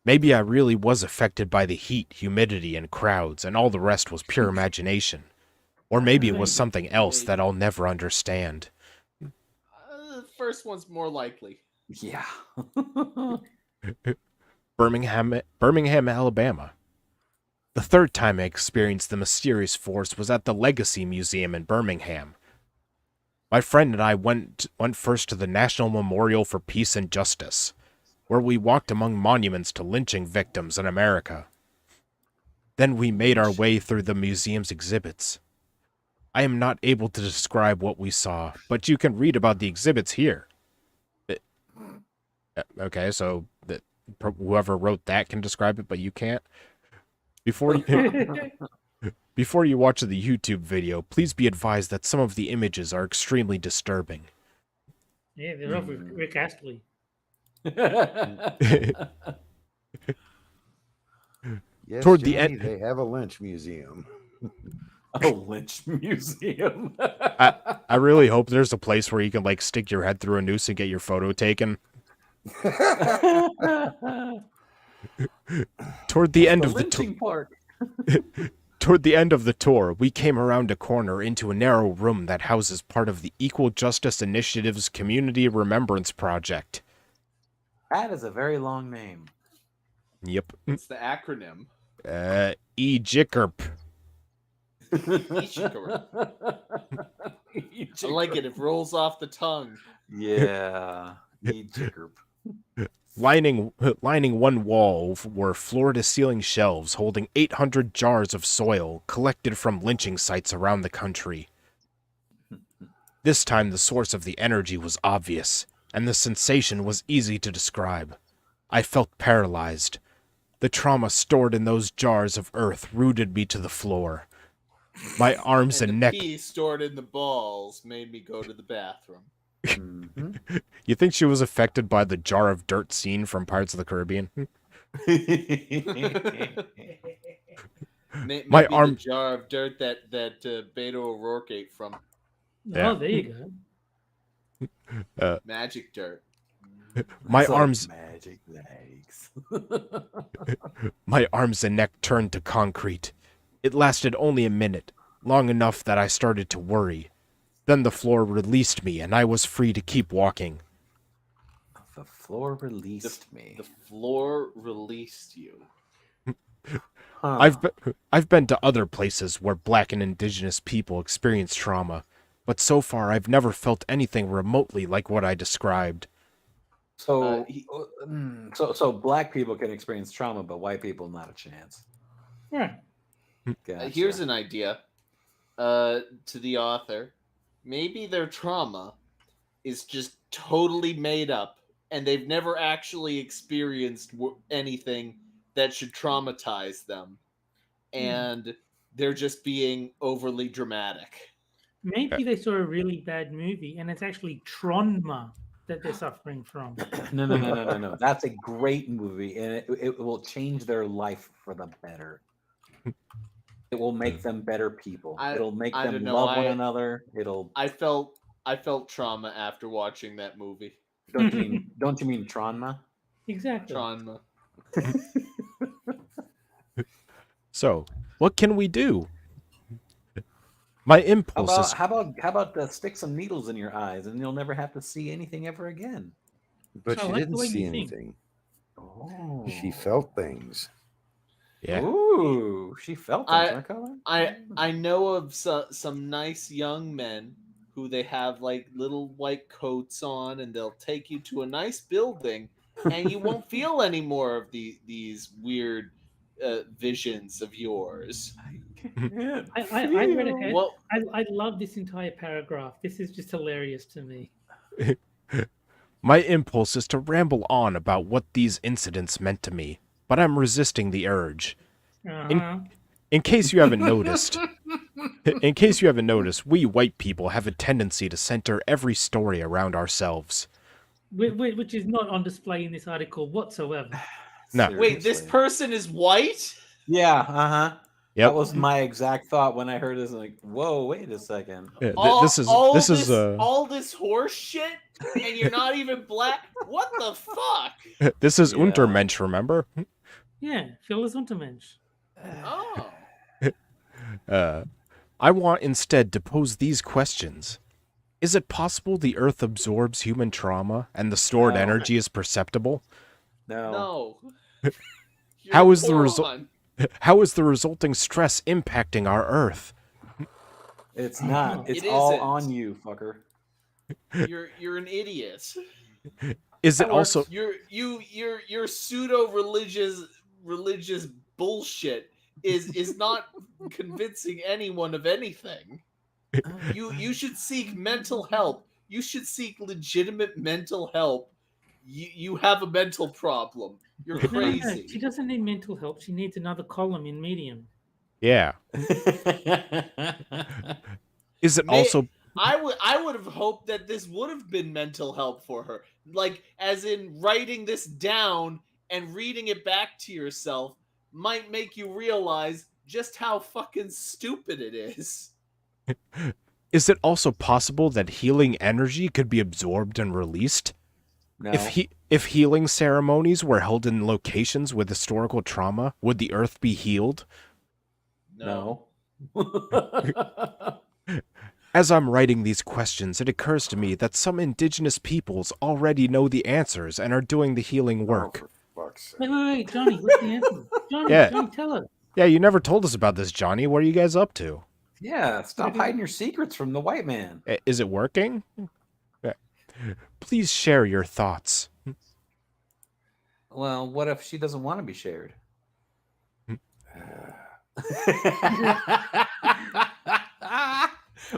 Maybe I really was affected by the heat, humidity, and crowds, and all the rest was pure imagination. Or maybe it was something else that I'll never understand. The first one's more likely. Yeah. Birmingham, Alabama. The third time I experienced the mysterious force was at the Legacy Museum in Birmingham. My friend and I went first to the National Memorial for Peace and Justice, where we walked among monuments to lynching victims in America. Then we made our way through the museum's exhibits. I am not able to describe what we saw, but you can read about the exhibits here. Okay, so whoever wrote that can describe it, but you can't. Before you watch the YouTube video, please be advised that some of the images are extremely disturbing. Yeah, they're of Rick Astley. Yes, Toward the Johnny, end- they have a lynch museum. A lynch museum. I really hope there's a place where you can like stick your head through a noose and get your photo taken. Toward the end of the lynching park. Toward the end of the tour, we came around a corner into a narrow room that houses part of the Equal Justice Initiative's Community Remembrance Project. That is a very long name. Yep. It's the acronym. E-Jickerp. I like it. It rolls off the tongue. Yeah. E-Jickerp. Lining one wall were floor-to-ceiling shelves holding 800 jars of soil collected from lynching sites around the country. This time the source of the energy was obvious, and the sensation was easy to describe. I felt paralyzed. The trauma stored in those jars of earth rooted me to the floor. My arms and neck... The pee stored in the balls made me go to the bathroom. Mm-hmm. You think she was affected by the jar of dirt scene from Pirates of the Caribbean? Maybe My arm... the jar of dirt that Beto O'Rourke ate from. Yeah. Oh, there you go. Magic dirt. My It's arms... like magic legs. My arms and neck turned to concrete. It lasted only a minute, long enough that I started to worry. Then the floor released me, and I was free to keep walking. The floor released me. The floor released you. Huh. I've been to other places where Black and Indigenous people experience trauma, but so far I've never felt anything remotely like what I described. So Black people can experience trauma, but white people not a chance. go. Right. Gotcha. Here's an idea to the author. maybe their trauma is just totally made up, and they've never actually experienced anything that should traumatize them, and they're just being overly dramatic. Maybe they saw a really bad movie and it's actually trauma that they're suffering from. No. That's a great movie, and it will change their life for the better. It will make them better people. It'll make them don't know. love one another. I felt trauma after watching that movie. Don't you mean trauma? Exactly. Trauma. So, what can we do? My impulse is How about stick some needles in your eyes, and you'll never have to see anything ever again. But So I she like the didn't way you see think. anything. Oh, She felt things. yeah. Ooh, she felt things, huh, Kyller? I know of some nice young men who they have like little white coats on, and they'll take you to a nice building, and you won't feel any more of these weird visions of yours. I read ahead. Well, I love this entire paragraph. This is just hilarious to me. My impulse is to ramble on about what these incidents meant to me, but I'm resisting the urge. Uh-huh. In case you haven't noticed, we white people have a tendency to center every story around ourselves. Which is not on display in this article whatsoever. No. wait, this Seriously. person is white? Yeah, uh-huh. Yep. That was my exact thought when I heard this. Like, whoa, wait a second. This is all this horse shit, and you're not even black. What the fuck? this is Yeah. Untermensch, remember? Yeah, Phyllis Untermensch. Oh, I want instead to pose these questions. Is it possible the Earth absorbs human trauma and the stored No. energy is perceptible? No. no. How You're is the a result? moron. How is the resulting stress impacting our Earth? It's not. It's It all isn't. on you, fucker. You're an idiot. Is it also Your pseudo religious bullshit is not convincing anyone of anything. You should seek mental help. You should seek legitimate mental help. You have a mental problem. You're No, crazy. she doesn't need mental help. She needs another column in Medium. yeah? Is it also I would have hoped that this would have been mental help for her. Like, as in writing this down and reading it back to yourself might make you realize just how fucking stupid it is. Is it also possible that healing energy could be absorbed and released? No. If healing ceremonies were held in locations with historical trauma, would the Earth be healed? No. As I'm writing these questions, it occurs to me that some indigenous peoples already know the answers and are doing the healing work. Oh, for fuck's sake. Wait, Johnny, what's the answer? Johnny, Yeah. Johnny, tell us. Yeah, you never told us about this, Johnny. What are you guys up to? Yeah, stop hiding your secrets from the white man. Is it working? Yeah. Please share your thoughts. Well, what if she doesn't want to be shared?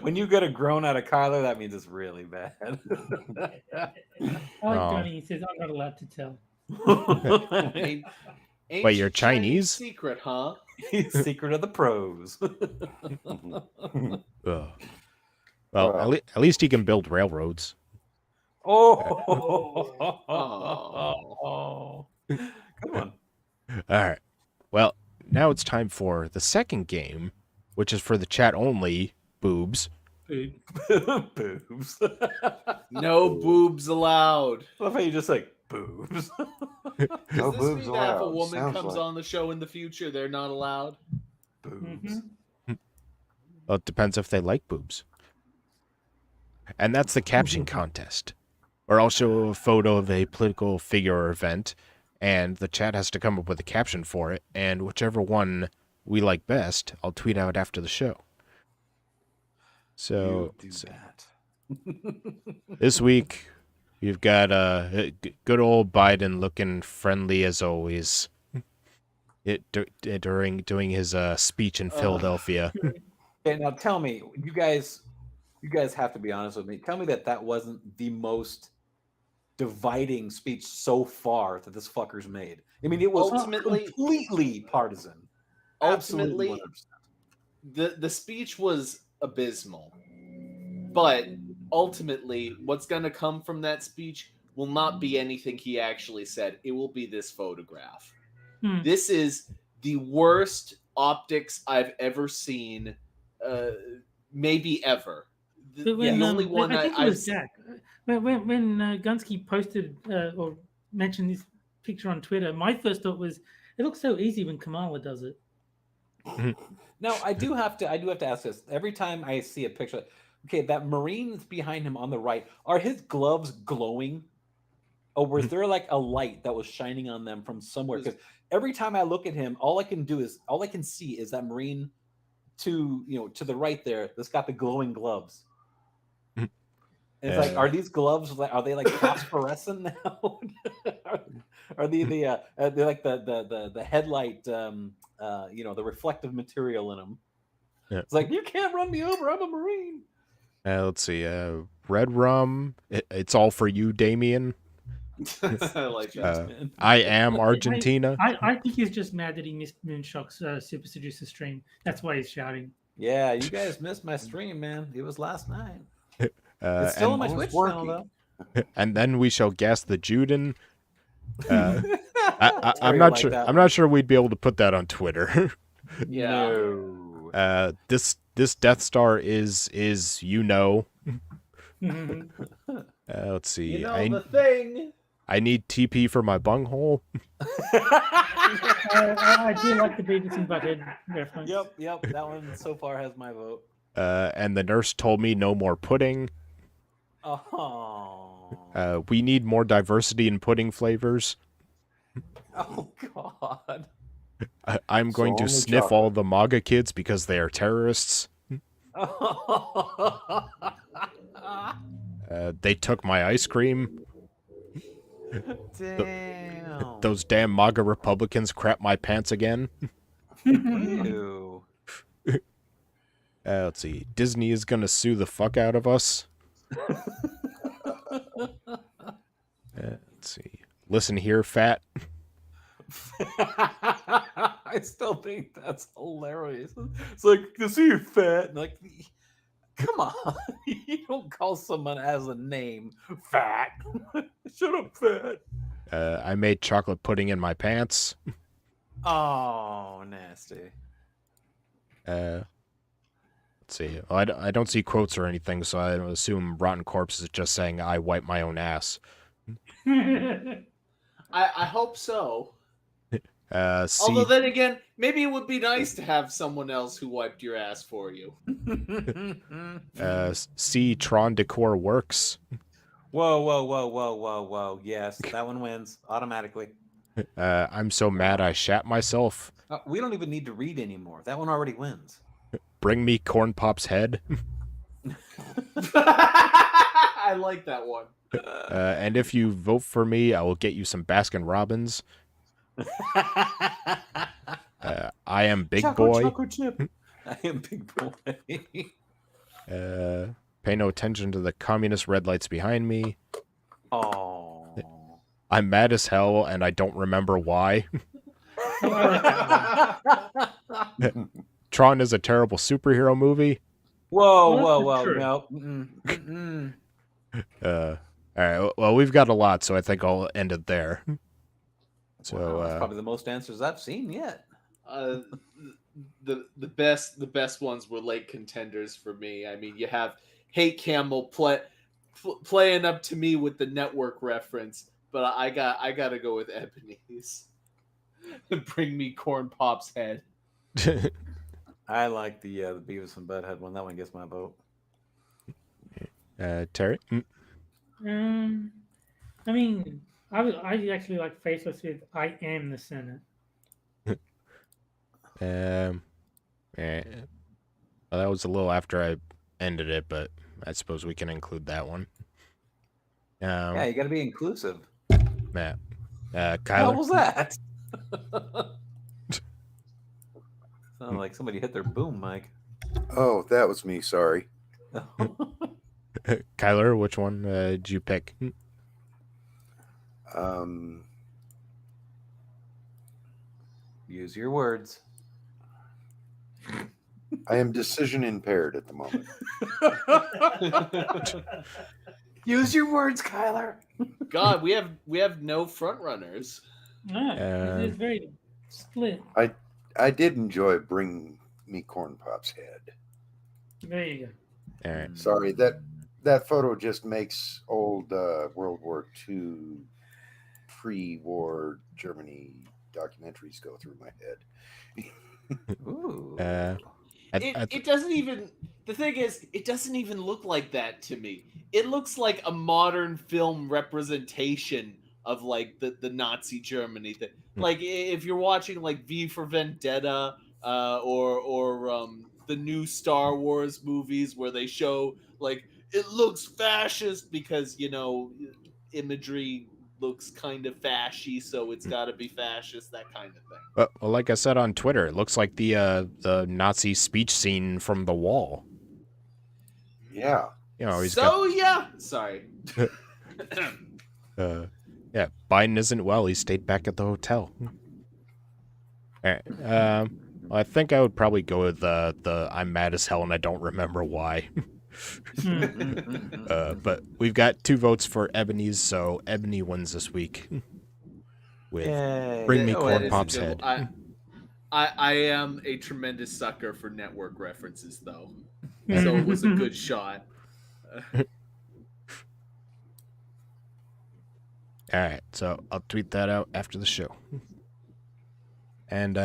When you get a groan out of Kyler, that means it's really bad. I like Oh. Johnny. He says, I'm not allowed to tell. Wait, you're Chinese? Secret, huh? Secret of the pros. Ugh. Well, at least he can build railroads. Oh. Good one. All right. Well, now it's time for the second game, which is for the chat only. Boobs. Boobs. No boobs allowed. I love how you just like boobs. Does No this boobs mean that if a allowed, woman sounds comes like. on the show in the future, they're not allowed? Boobs. Well, it depends if they like boobs. And that's the caption contest. Or I'll show a photo of a political figure or event, and the chat has to come up with a caption for it, and whichever one we like best, I'll tweet out after the show. So, You do that. this week, we've got good old Biden looking friendly as always. During doing his speech in Philadelphia. Okay, now tell me, you guys You guys have to be honest with me. Tell me that wasn't the most dividing speech so far that this fucker's made. I mean, it was completely partisan. Absolutely Ultimately, the speech was abysmal. But ultimately, what's going to come from that speech will not be anything he actually said. It will be this photograph. This is the worst optics I've ever seen, maybe ever. The only one I think it was Jack. When Gunsky posted or mentioned this picture on Twitter, my first thought was, it looks so easy when Kamala does it. Now, I do have to ask this. Every time I see a picture, okay, that Marine that's behind him on the right, are his gloves glowing? Or was there like a light that was shining on them from somewhere? Because every time I look at him, all I can see is that Marine to the right there that's got the glowing gloves. And it's like, are these gloves? Are they like phosphorescent now? Are they they're like the headlight? The reflective material in them. Yeah. It's like, you can't run me over. I'm a Marine. Let's see. Red rum. It's all for you, Damien. I like that. I am Argentina. I think he's just mad that he missed Moonshock's Super Seducer stream. That's why he's shouting. Yeah, you guys missed my stream, man. It was last night. It's still on my Twitch channel, though. And then we shall gas the Juden. I'm not sure. I'm not sure we'd be able to put that on Twitter. Yeah. No. This Death Star is let's see. The thing. I need TP for my bunghole. I do like the Beavis and Butthead reference. Yep. That one so far has my vote. And the nurse told me no more pudding. Oh. We need more diversity in pudding flavors. Oh, God. I'm going to sniff all the MAGA kids because they are terrorists. They took my ice cream. Damn. Those damn MAGA Republicans crap my pants again. Ew. Let's see. Disney is going to sue the fuck out of us. Let's see. Listen here, fat. I still think that's hilarious. It's like, you see you fat. Like, come on. You don't call someone as a name fat. Shut up, fat. I made chocolate pudding in my pants. Oh, nasty. Let's see. Well, I don't see quotes or anything, so I assume Rotten Corpse is just saying I wipe my own ass. I hope so. C, Although then again, maybe it would be nice to have someone else who wiped your ass for you. C, Tron Decor works. Whoa. Yes, that one wins automatically. I'm so mad I shat myself. We don't even need to read anymore. That one already wins. Bring me Corn Pop's head. I like that one. And if you vote for me, I will get you some Baskin Robbins. I am Big Boy. Chocolate chip. I am Big Boy. Pay no attention to the communist red lights behind me. Oh. I'm mad as hell, and I don't remember why. Tron is a terrible superhero movie. Whoa. No. All right. Well, we've got a lot, so I think I'll end it there. So that's probably the most answers I've seen yet. The best ones were late contenders for me. I mean, you have Hate Camel playing up to me with the network reference, but I gotta go with Ebony's. Bring me Corn Pop's head. I like the Beavis and Butthead one. That one gets my vote. Terry? I mean, I actually like Faceless with I Am the Senate. Well, that was a little after I ended it, but I suppose we can include that one. Yeah, you got to be inclusive. Matt. Kyler? What was that? Sounded Hmm. like somebody hit their boom mic. Oh, that was me. Sorry. Kyler, which one did you pick? Use your words. I am decision impaired at the moment. Use your words, Kyler. God, we have no front runners. No, it's very split. I did enjoy Bring Me Corn Pop's head. There you go. All right. Sorry, that photo just makes old World War II pre-war Germany documentaries go through my head. Ooh. It doesn't even. The thing is, it doesn't even look like that to me. It looks like a modern film representation of like the Nazi Germany. That like if you're watching like V for Vendetta or the new Star Wars movies where they show like it looks fascist because imagery looks kind of fashy, so it's got to be fascist, that kind of thing. Well, like I said on Twitter, it looks like the Nazi speech scene from The Wall. Yeah. Yeah. Sorry. Yeah, Biden isn't well. He stayed back at the hotel. All right. Well, I think I would probably go with the I'm mad as hell and I don't remember why. But we've got 2 votes for Ebony's, so Ebony wins this week. With Bring Me Corn Pop's head. I am a tremendous sucker for network references, though, so it was a good shot. All right, so I'll tweet that out after the show. And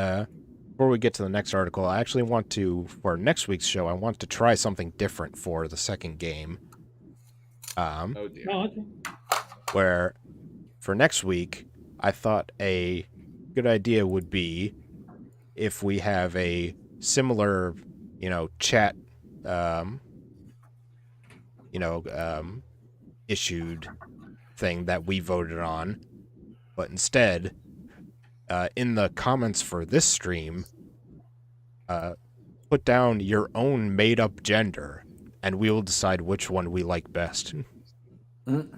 before we get to the next article, I actually want to, for next week's show, I want to try something different for the second game. Oh dear. Oh, okay. Where for next week, I thought a good idea would be if we have a similar, chat, issued thing that we voted on, but instead, in the comments for this stream, put down your own made-up gender, and we will decide which one we like best.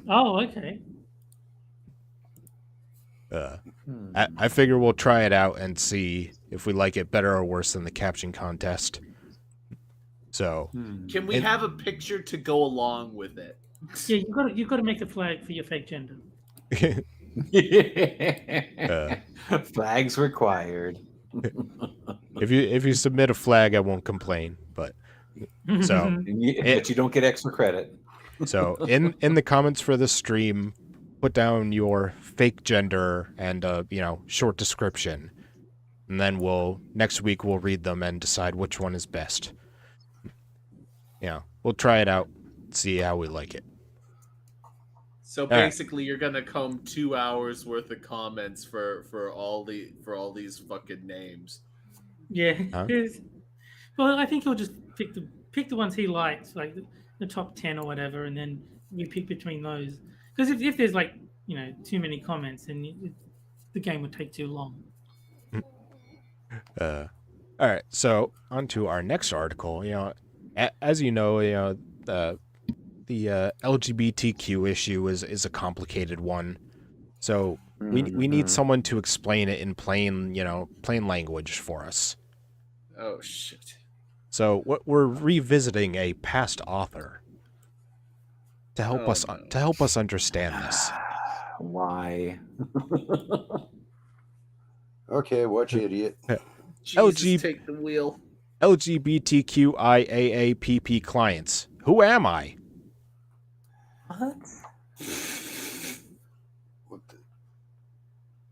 Oh, okay. I figure we'll try it out and see if we like it better or worse than the caption contest. So, can we have a picture to go along with it? Yeah, you got to make the flag for your fake gender. Flags required. if you submit a flag, I won't complain. But so, but you don't get extra credit. So in the comments for this stream, put down your fake gender and short description, and then next week we'll read them and decide which one is best. We'll try it out, see how we like it. So basically, you're gonna comb 2 hours worth of comments for all these fucking names. Yeah. Huh? Well, I think he'll just pick the ones he likes, like the top 10 or whatever, and then we pick between those. Because if there's too many comments, then the game would take too long. All right, so on to our next article. As you know, the LGBTQ issue is a complicated one. So we need someone to explain it in plain language for us. Oh shit. So we're revisiting a past author to help us understand this. Why? Okay, watch idiot. Jesus, take the wheel. LGBTQIAAPP clients. Who am I? What?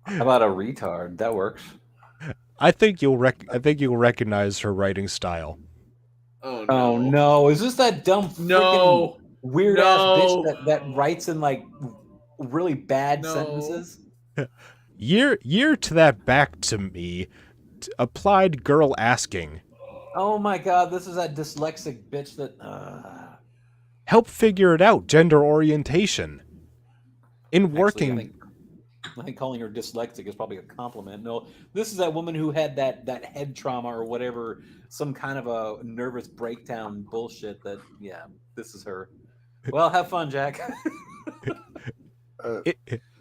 How about a retard? That works. I think you'll recognize her writing style. Oh no! Oh no! Is this that dumb weird ass bitch that writes in really bad sentences? Year to that back to me. Applied girl asking. Oh my god! This is that dyslexic bitch that. Help figure it out. Gender orientation. In working. I think calling her dyslexic is probably a compliment. No, this is that woman who had that head trauma or whatever, some kind of a nervous breakdown bullshit. Yeah, this is her. Well, have fun, Jack.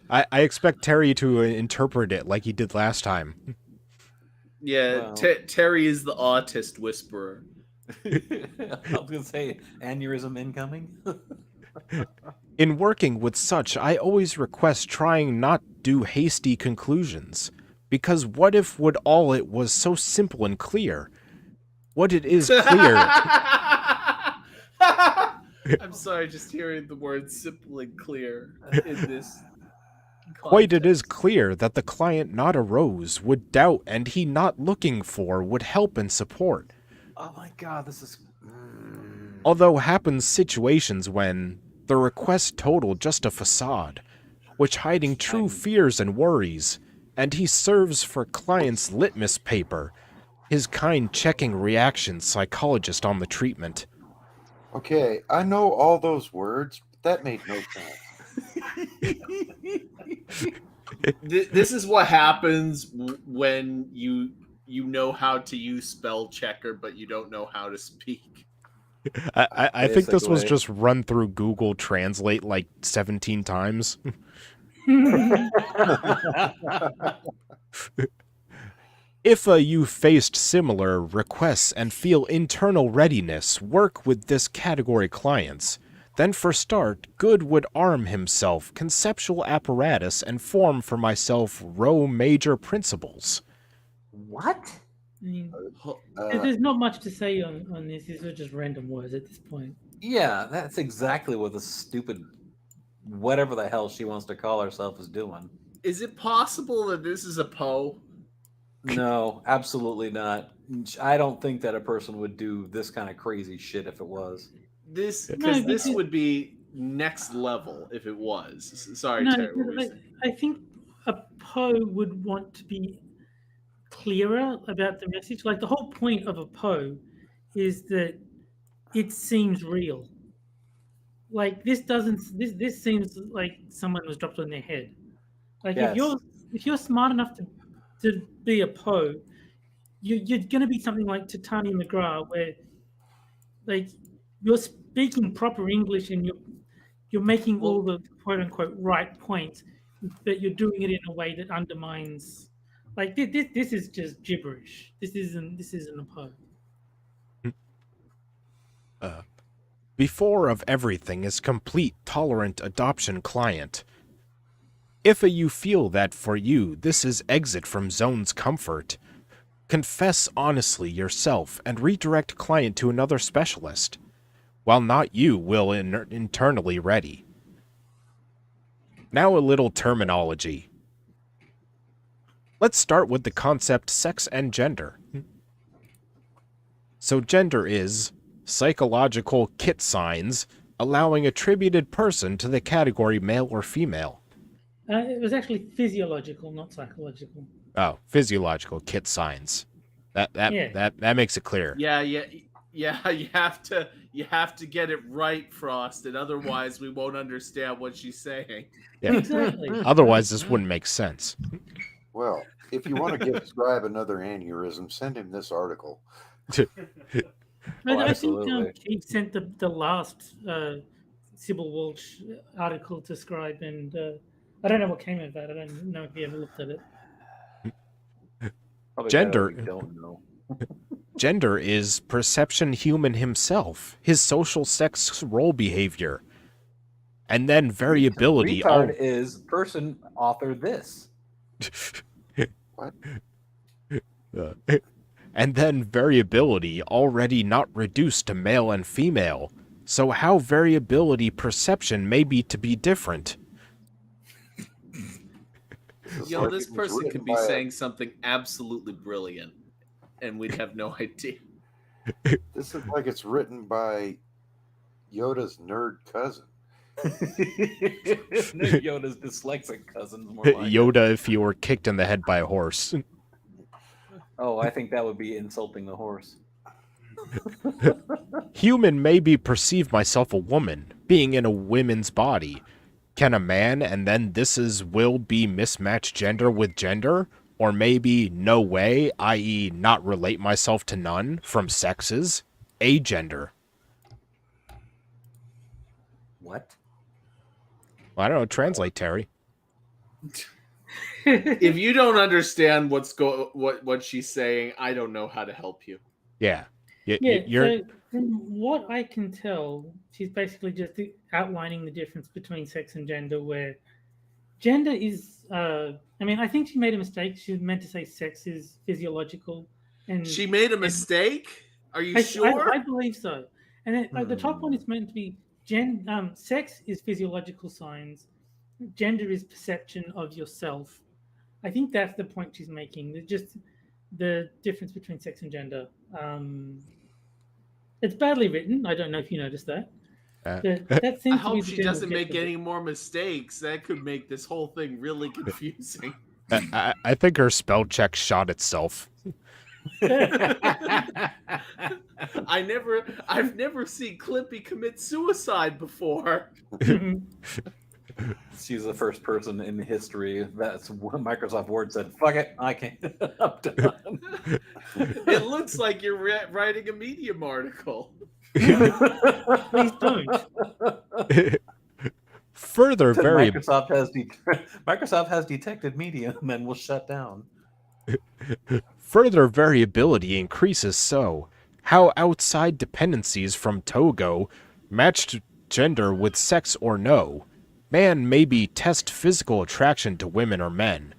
I expect Terry to interpret it like he did last time. Yeah, Well. Terry is the autist whisperer. I was gonna say aneurysm incoming. In working with such, I always request trying not do hasty conclusions. Because what if would all it was so simple and clear? What it is clear. I'm sorry, just hearing the word simple and clear in this Quite it is context. clear that the client not arose, would doubt, and he not looking for, would help and support. Oh my god, this is. Although happens situations when the request total just a facade, which hiding true fears and worries, and he serves for client's litmus paper, his kind checking reaction psychologist on the treatment. Okay, I know all those words, but that made no sense. This is what happens when you know how to use spell checker, but you don't know how to speak. I think this was just run through Google Translate like 17 times. If you faced similar requests and feel internal readiness, work with this category clients. Then for start, good would arm himself, conceptual apparatus, and form for myself row major principles. What? I mean, there's not much to say on this. These are just random words at this point. Yeah, that's exactly what the stupid whatever the hell she wants to call herself is doing. Is it possible that this is a Poe? No, absolutely not. I don't think that a person would do this kind of crazy shit if it was. This No, this because- would be next level if it was. Sorry, No, Terry. What were you because saying? I think a Poe would want to be clearer about the message. Like the whole point of a Poe is that it seems real. Like this doesn't. This seems like someone was dropped on their head. Like Yes. if you're smart enough to be a Poe, you're going to be something like Titania McGrath, where like you're speaking proper English and you're making all the quote unquote right points, but you're doing it in a way that undermines. Like this is just gibberish. This isn't a Poe. Before of everything is complete tolerant adoption client. If you feel that for you this is exit from zone's comfort, confess honestly yourself and redirect client to another specialist, while not you will internally ready. Now a little terminology. Let's start with the concept sex and gender. So gender is psychological kit signs allowing attributed person to the category male or female. It was actually physiological, not psychological. Oh, physiological kit signs. That makes it clear. Yeah. You have to get it right, Frosted. Otherwise, we won't understand what she's saying. Yeah. Exactly. Otherwise, this wouldn't make sense. Well, if you want to give Scribe another aneurysm, send him this article. I think absolutely. Keith sent the last Sybil Walsh article to Scribe, and I don't know what came of that. I don't know if he ever looked at it. Probably Gender. better we don't know. Gender is perception human himself, his social sex role behavior, and then variability. Retard is person author this. What? And then variability already not reduced to male and female. So how variability perception may be to be different. This person could be saying something absolutely brilliant, and we'd have no idea. This is like it's written by Yoda's nerd cousin. Yoda's dyslexic cousin's more like Yoda if you were kicked in the head by a horse. Oh, I think that would be insulting the horse. Human may be perceive myself a woman, being in a woman's body, can a man and then will be mismatched gender with gender? Or maybe no way, i.e. not relate myself to none from sexes, agender. What? Well, I don't know, translate, Terry. If you don't understand what she's saying, I don't know how to help you. Yeah. So from what I can tell, she's basically just outlining the difference between sex and gender, where gender is, I mean, I think she made a mistake. She meant to say sex is physiological. And she made a mistake? Are you sure? I believe so. And then, the top one is meant to be sex is physiological signs. Gender is perception of yourself. I think that's the point she's making. Just the difference between sex and gender. It's badly written. I don't know if you noticed that. That I seems to be hope the she general doesn't gist make of it. any more mistakes. That could make this whole thing really confusing. I think her spell check shot itself. I've never seen Clippy commit suicide before. She's the first person in history that's what Microsoft Word said, fuck it, I can't. I'm done. It looks like you're writing a Medium article. Please don't. Further Microsoft has detected Medium and will shut down. Further variability increases so how outside dependencies from Togo matched gender with sex or no. Man maybe test physical attraction to women or men.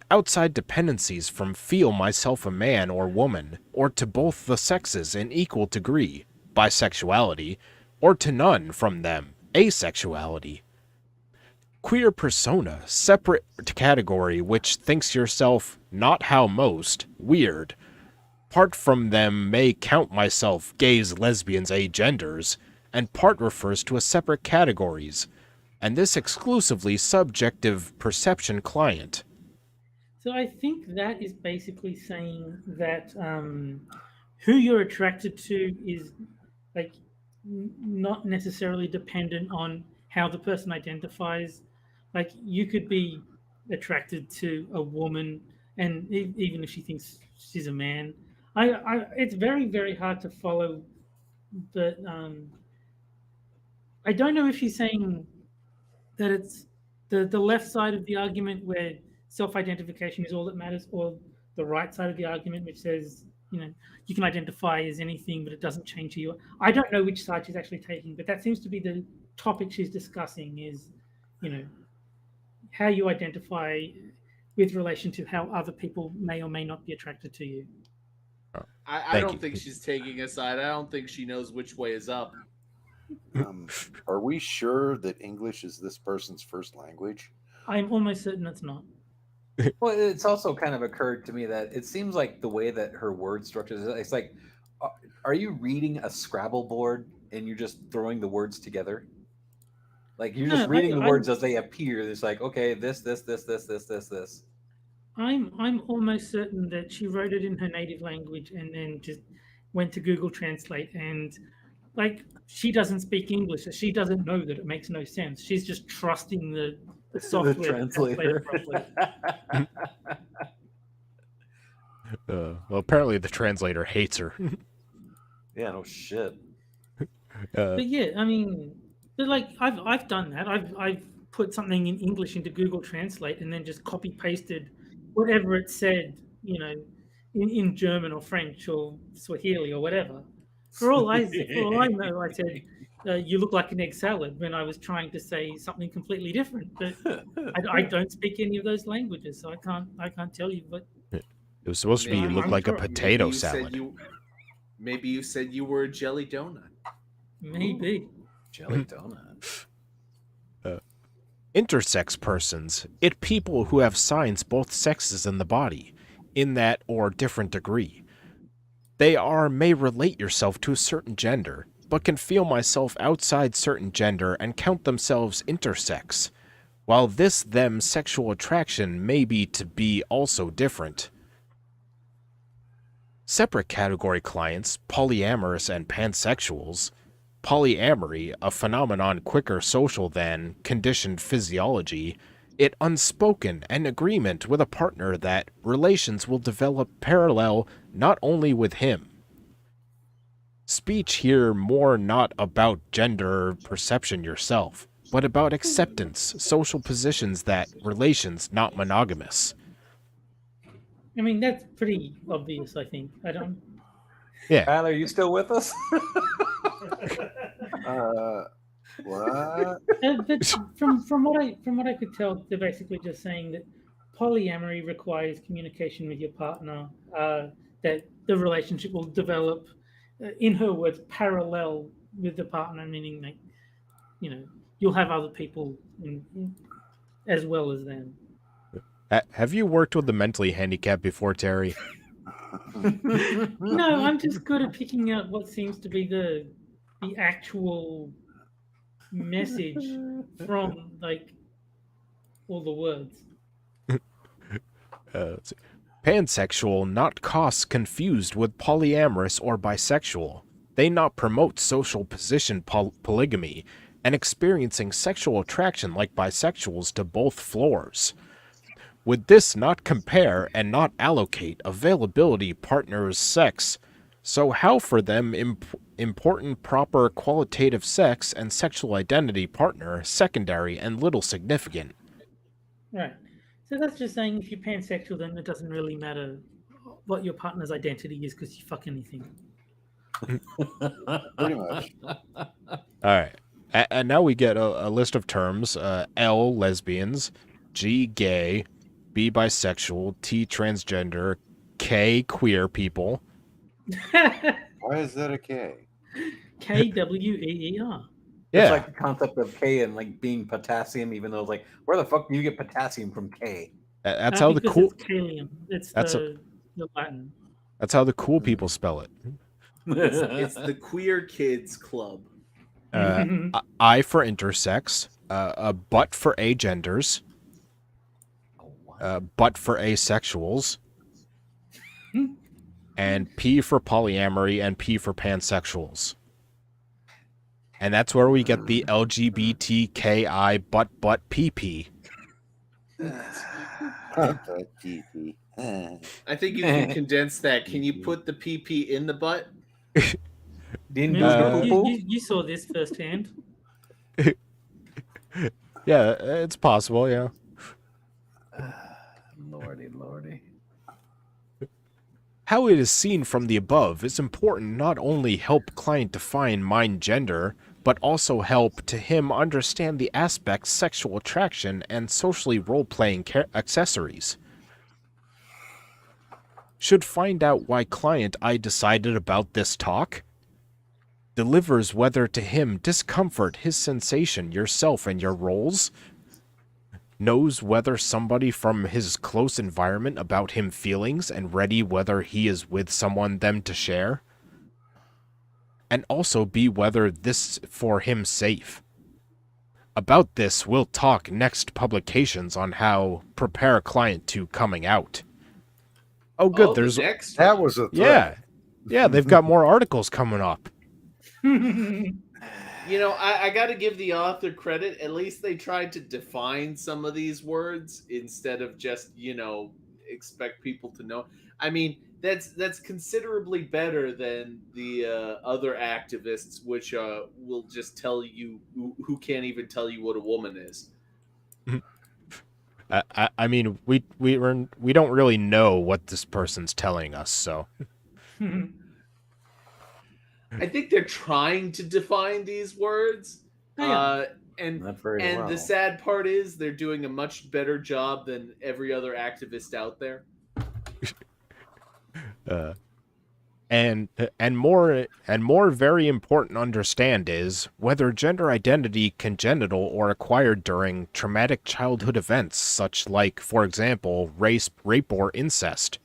Outside dependencies from feel myself a man or woman, or to both the sexes in equal degree, bisexuality, or to none from them, asexuality. Queer persona, separate category which thinks yourself not how most, weird. Part from them may count myself gays, lesbians, agenders, and part refers to a separate categories, and this exclusively subjective perception client. So I think that is basically saying that who you're attracted to is like not necessarily dependent on how the person identifies. Like you could be attracted to a woman, and even if she thinks she's a man, it's very very hard to follow. But I don't know if she's saying that it's the left side of the argument where self-identification is all that matters, or the right side of the argument which says you can identify as anything but it doesn't change who you are. I don't know which side she's actually taking, but that seems to be the topic she's discussing is how you identify with relation to how other people may or may not be attracted to you. I don't think she's taking a side. I don't think she knows which way is up. Are we sure that English is this person's first language? I'm almost certain it's not. Well, it's also kind of occurred to me that it seems like the way that her word structures it's like, are you reading a Scrabble board and you're just throwing the words together? Like you're just reading the words as they appear. It's like, okay, this. I'm almost certain that she wrote it in her native language and then just went to Google Translate, and like she doesn't speak English, so she doesn't know that it makes no sense. She's just trusting the software the translator. Well, apparently the translator hates her. Yeah, no shit. But yeah, I mean, but like I've done that. I've put something in English into Google Translate and then just copy pasted whatever it said, in German or French or Swahili or whatever. For all I know, I said, you look like an egg salad when I was trying to say something completely different. But I don't speak any of those languages, so I can't tell you. But it was supposed to be you look like a potato salad. Maybe you said you were a jelly donut. Maybe. Jelly donut. Intersex persons, it people who have signs both sexes in the body, in that or different degree. They may relate yourself to a certain gender, but can feel myself outside certain gender and count themselves intersex, while them sexual attraction may be to be also different. Separate category clients, polyamorous and pansexuals, polyamory, a phenomenon quicker social than conditioned physiology, it unspoken an agreement with a partner that relations will develop parallel not only with him. Speech here more not about gender perception yourself, but about acceptance, social positions that relations not monogamous. I mean, that's pretty obvious, I think. I don't. Yeah. Tyler, are you still with us? What? But from what I could tell, they're basically just saying that polyamory requires communication with your partner. That the relationship will develop, in her words, parallel with the partner, meaning like, you'll have other people as well as them. Have you worked with the mentally handicapped before, Terry? No, I'm just good at picking out what seems to be the actual message from like all the words. Let's see. Pansexual, not costs confused with polyamorous or bisexual. They not promote social position polygamy and experiencing sexual attraction like bisexuals to both floors. Would this not compare and not allocate availability partners sex? So how for them important proper qualitative sex and sexual identity partner secondary and little significant? Right. So that's just saying if you're pansexual, then it doesn't really matter what your partner's identity is because you fuck anything. Pretty much. All right. And now we get a list of terms. L, lesbians. G, gay. B, bisexual. T, transgender. K, queer people. Why is that a K? KWEER. It's Yeah. like the concept of K and like being potassium, even though it's like, where the fuck do you get potassium from K? That's how the because cool. It's kalium. It's That's the Latin. That's how the cool people spell it. It's the queer kids club. I for intersex. But for agenders. But for asexuals. And P for polyamory and P for pansexuals. And that's where we get the LGBTKI but PP. I think you can condense that. Can you put the PP in the butt? Didn't you saw this firsthand. Yeah, it's possible, yeah. Lordy. How it is seen from the above is important not only help client define mind gender, but also help to him understand the aspects sexual attraction and socially role-playing accessories. Should find out why client I decided about this talk. Delivers whether to him discomfort his sensation yourself and your roles. Knows whether somebody from his close environment about him feelings and ready whether he is with someone them to share. And also be whether this for him safe. About this we'll talk next publications on how prepare client to coming out. Oh good, Oh, there's next That was a threat. yeah. Yeah, they've got more articles coming up. You know, I got to give the author credit. At least they tried to define some of these words instead of just, expect people to know. I mean, that's considerably better than the other activists, which will just tell you who can't even tell you what a woman is. I mean, we don't really know what this person's telling us, so. I think they're trying to define these words. And Not very and well. the sad part is they're doing a much better job than every other activist out there. And more very important to understand is whether gender identity congenital or acquired during traumatic childhood events such like, for example, rape or incest.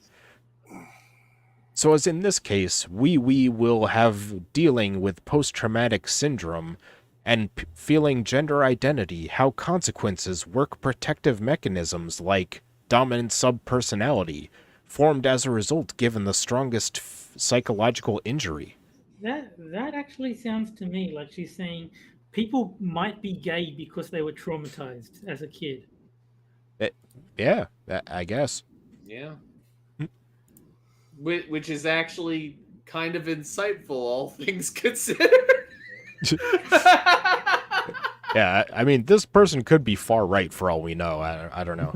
So as in this case, we will have dealing with post-traumatic syndrome and feeling gender identity, how consequences work protective mechanisms like dominant subpersonality, formed as a result given the strongest psychological injury. That actually sounds to me like she's saying people might be gay because they were traumatized as a kid. Yeah, I guess. Yeah. Which is actually kind of insightful, all things considered. Yeah, I mean, this person could be far right for all we know. I don't know.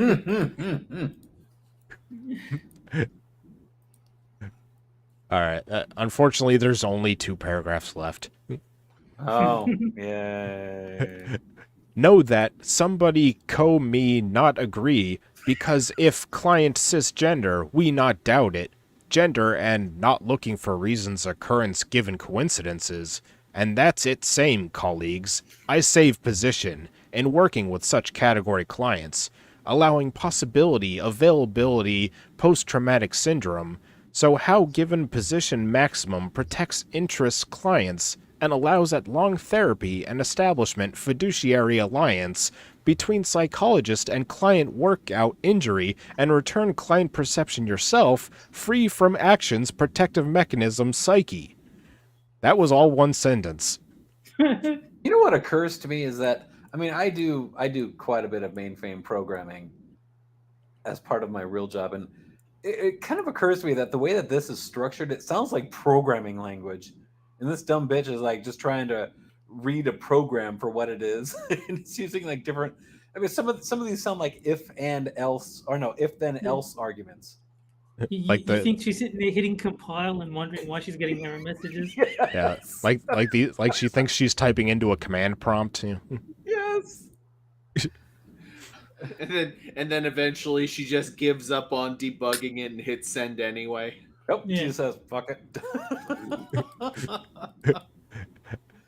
All right. Unfortunately, there's only 2 paragraphs left. Oh, yay. Know that somebody me not agree because if client cisgender, we not doubt it. Gender and not looking for reasons occurrence given coincidences. And that's it same, colleagues. I save position in working with such category clients, allowing possibility, availability, post-traumatic syndrome. So how given position maximum protects interests clients and allows at long therapy and establishment fiduciary alliance between psychologist and client workout injury and return client perception yourself free from actions protective mechanism psyche. That was all one sentence. You know what occurs to me is that I do quite a bit of mainframe programming as part of my real job, and it kind of occurs to me that the way that this is structured, it sounds like programming language, and this dumb bitch is like just trying to read a program for what it is, and it's using like different. Some of these sound like if and else, or no, if then else arguments. You think she's sitting there hitting compile and wondering why she's getting error messages? Yeah, like she thinks she's typing into a command prompt. Yeah. Yes. And then eventually she just gives up on debugging it and hits send anyway. Nope. Yeah. She just says fuck it.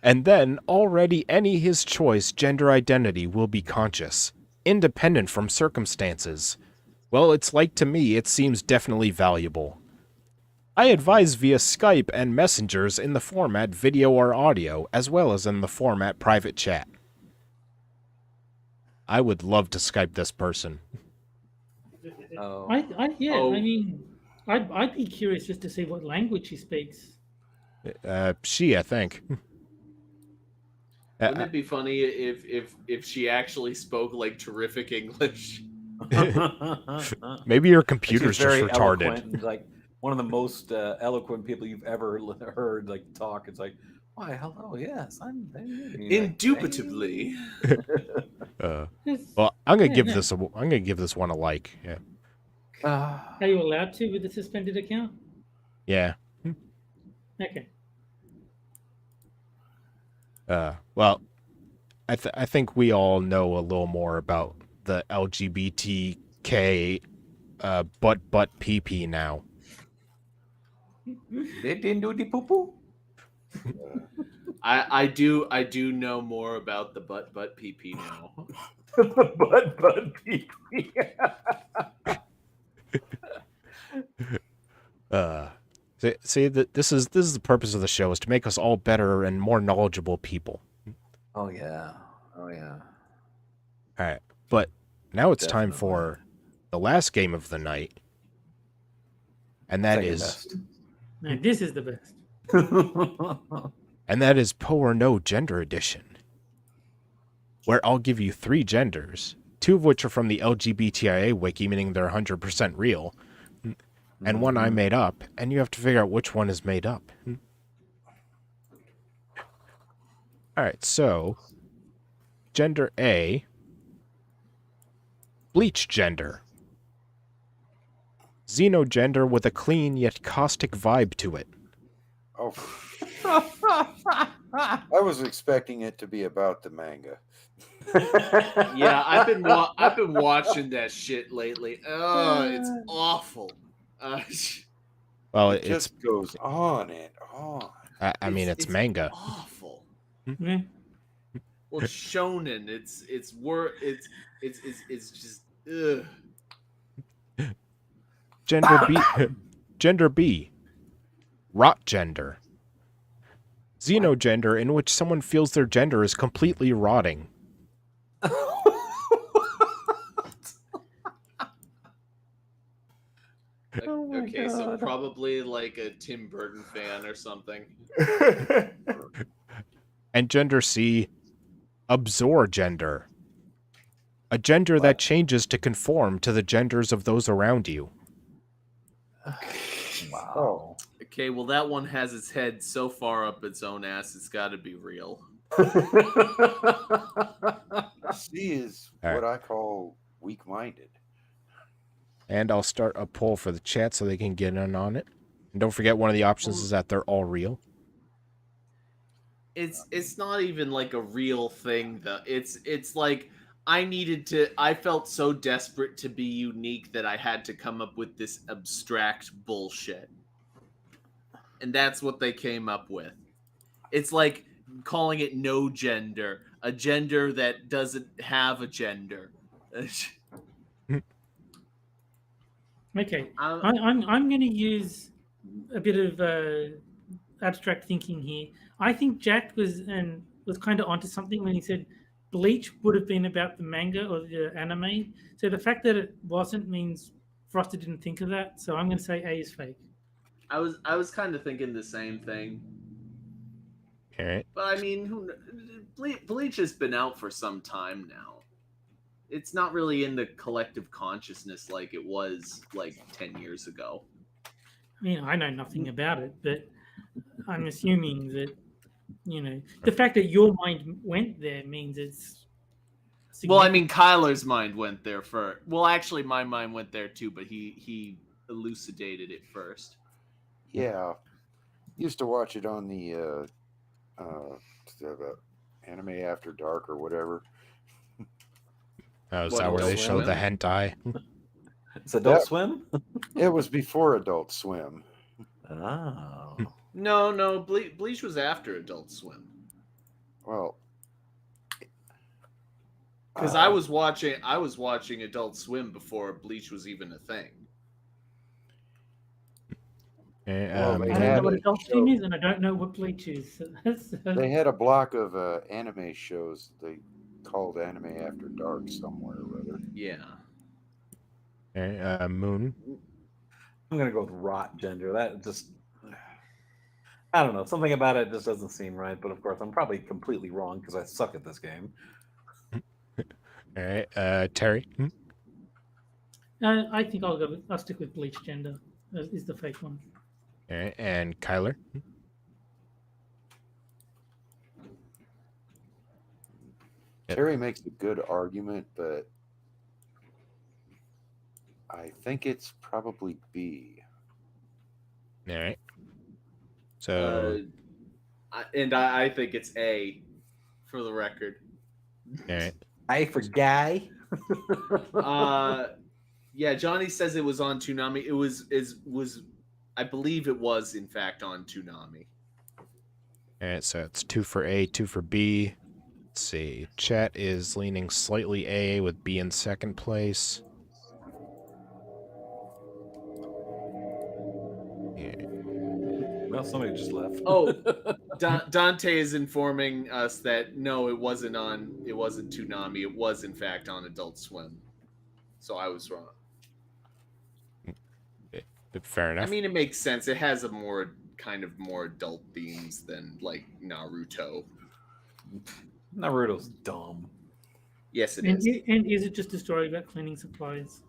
And then already any his choice gender identity will be conscious, independent from circumstances. Well, it's like to me it seems definitely valuable. I advise via Skype and messengers in the format video or audio, as well as in the format private chat. I would love to Skype this person. Oh. I'd be curious just to see what language she speaks. She, I think. Wouldn't it be funny if she actually spoke like terrific English? Maybe your computer's just retarded. Eloquent, like one of the most eloquent people you've ever heard like talk. It's like, why, hello, yes, I'm indubitably. Well, I'm gonna give this one a like. Yeah. Are you allowed to with the suspended account? Yeah. Okay. Well, I think we all know a little more about the LGBTK butt PP now. They didn't do the poo poo. I do know more about the butt PP now. The butt PP. See that this is the purpose of the show, is to make us all better and more knowledgeable people. Oh yeah. Oh yeah. All right, but now it's time for the last game of the night, and that is. Now, this is the best. And that is Poe or No Gender Edition, where I'll give you 3 genders, 2 of which are from the LGBTIA wiki, meaning they're 100% real, and 1 I made up, and you have to figure out which one is made up. Alright, so, gender A, bleach gender. Xenogender with a clean yet caustic vibe to it. Oh. I was expecting it to be about the manga. Yeah, I've been watching that shit lately. Oh, it's awful. Well, it just goes on and on. I mean, it's manga. Awful. Mm-hmm. Well, it's shonen. It's just ugh. Gender B. Rot gender. Xenogender, in which someone feels their gender is completely rotting. Oh my Okay, so God. probably like a Tim Burton fan or something. And gender C, absor gender. A gender that changes to conform to the genders of those around you. Wow. Okay, well that one has its head so far up its own ass, it's got to be real. C is All right. what I call weak-minded. And I'll start a poll for the chat so they can get in on it. And don't forget, one of the options is that they're all real. It's not even like a real thing though. It's like I felt so desperate to be unique that I had to come up with this abstract bullshit. And that's what they came up with. It's like calling it no gender, a gender that doesn't have a gender. Okay, I'm going to use a bit of abstract thinking here. I think Jack was kind of onto something when he said Bleach would have been about the manga or the anime. So the fact that it wasn't means Frosted didn't think of that. So I'm going to say A is fake. I was kind of thinking the same thing. All right. But I mean, Bleach has been out for some time now. It's not really in the collective consciousness like it was like 10 years ago. I mean, I know nothing about it, but I'm assuming that, the fact that your mind went there means it's Well, I mean, Kyler's mind went there first. Well, actually, my mind went there too, but he elucidated it first. Yeah. Used to watch it on the Anime After Dark or whatever. Oh, is that where they show the hentai? It's Adult Swim? It was before Adult Swim. Oh. No, Bleach was after Adult Swim. Well, because I was watching Adult Swim before Bleach was even a thing. Well, I don't know what Adult Swim is, and I don't know what Bleach is. They had a block of anime shows they called Anime After Dark somewhere or other. Yeah. Moon. I'm gonna go with rot gender. That just, I don't know. Something about it just doesn't seem right. But of course, I'm probably completely wrong because I suck at this game. All right, Terry. I think I'll stick with Bleach gender. Is the fake one. All right, and Kyler. Terry makes a good argument, but I think it's probably B. All right. So. I think it's A, for the record. All right. A for guy. Yeah, Johnny says it was on Toonami. It was I believe it was in fact on Toonami. All right, so it's 2 for A, 2 for B. Let's see. Chat is leaning slightly A with B in second place. Yeah. Well, somebody just left. Oh, Dante is informing us that no, it wasn't Toonami. It was in fact on Adult Swim. So I was wrong. Fair enough. I mean, it makes sense. It has a more adult themes than like Naruto. Naruto's dumb. Yes, it is. And is it just a story about cleaning supplies?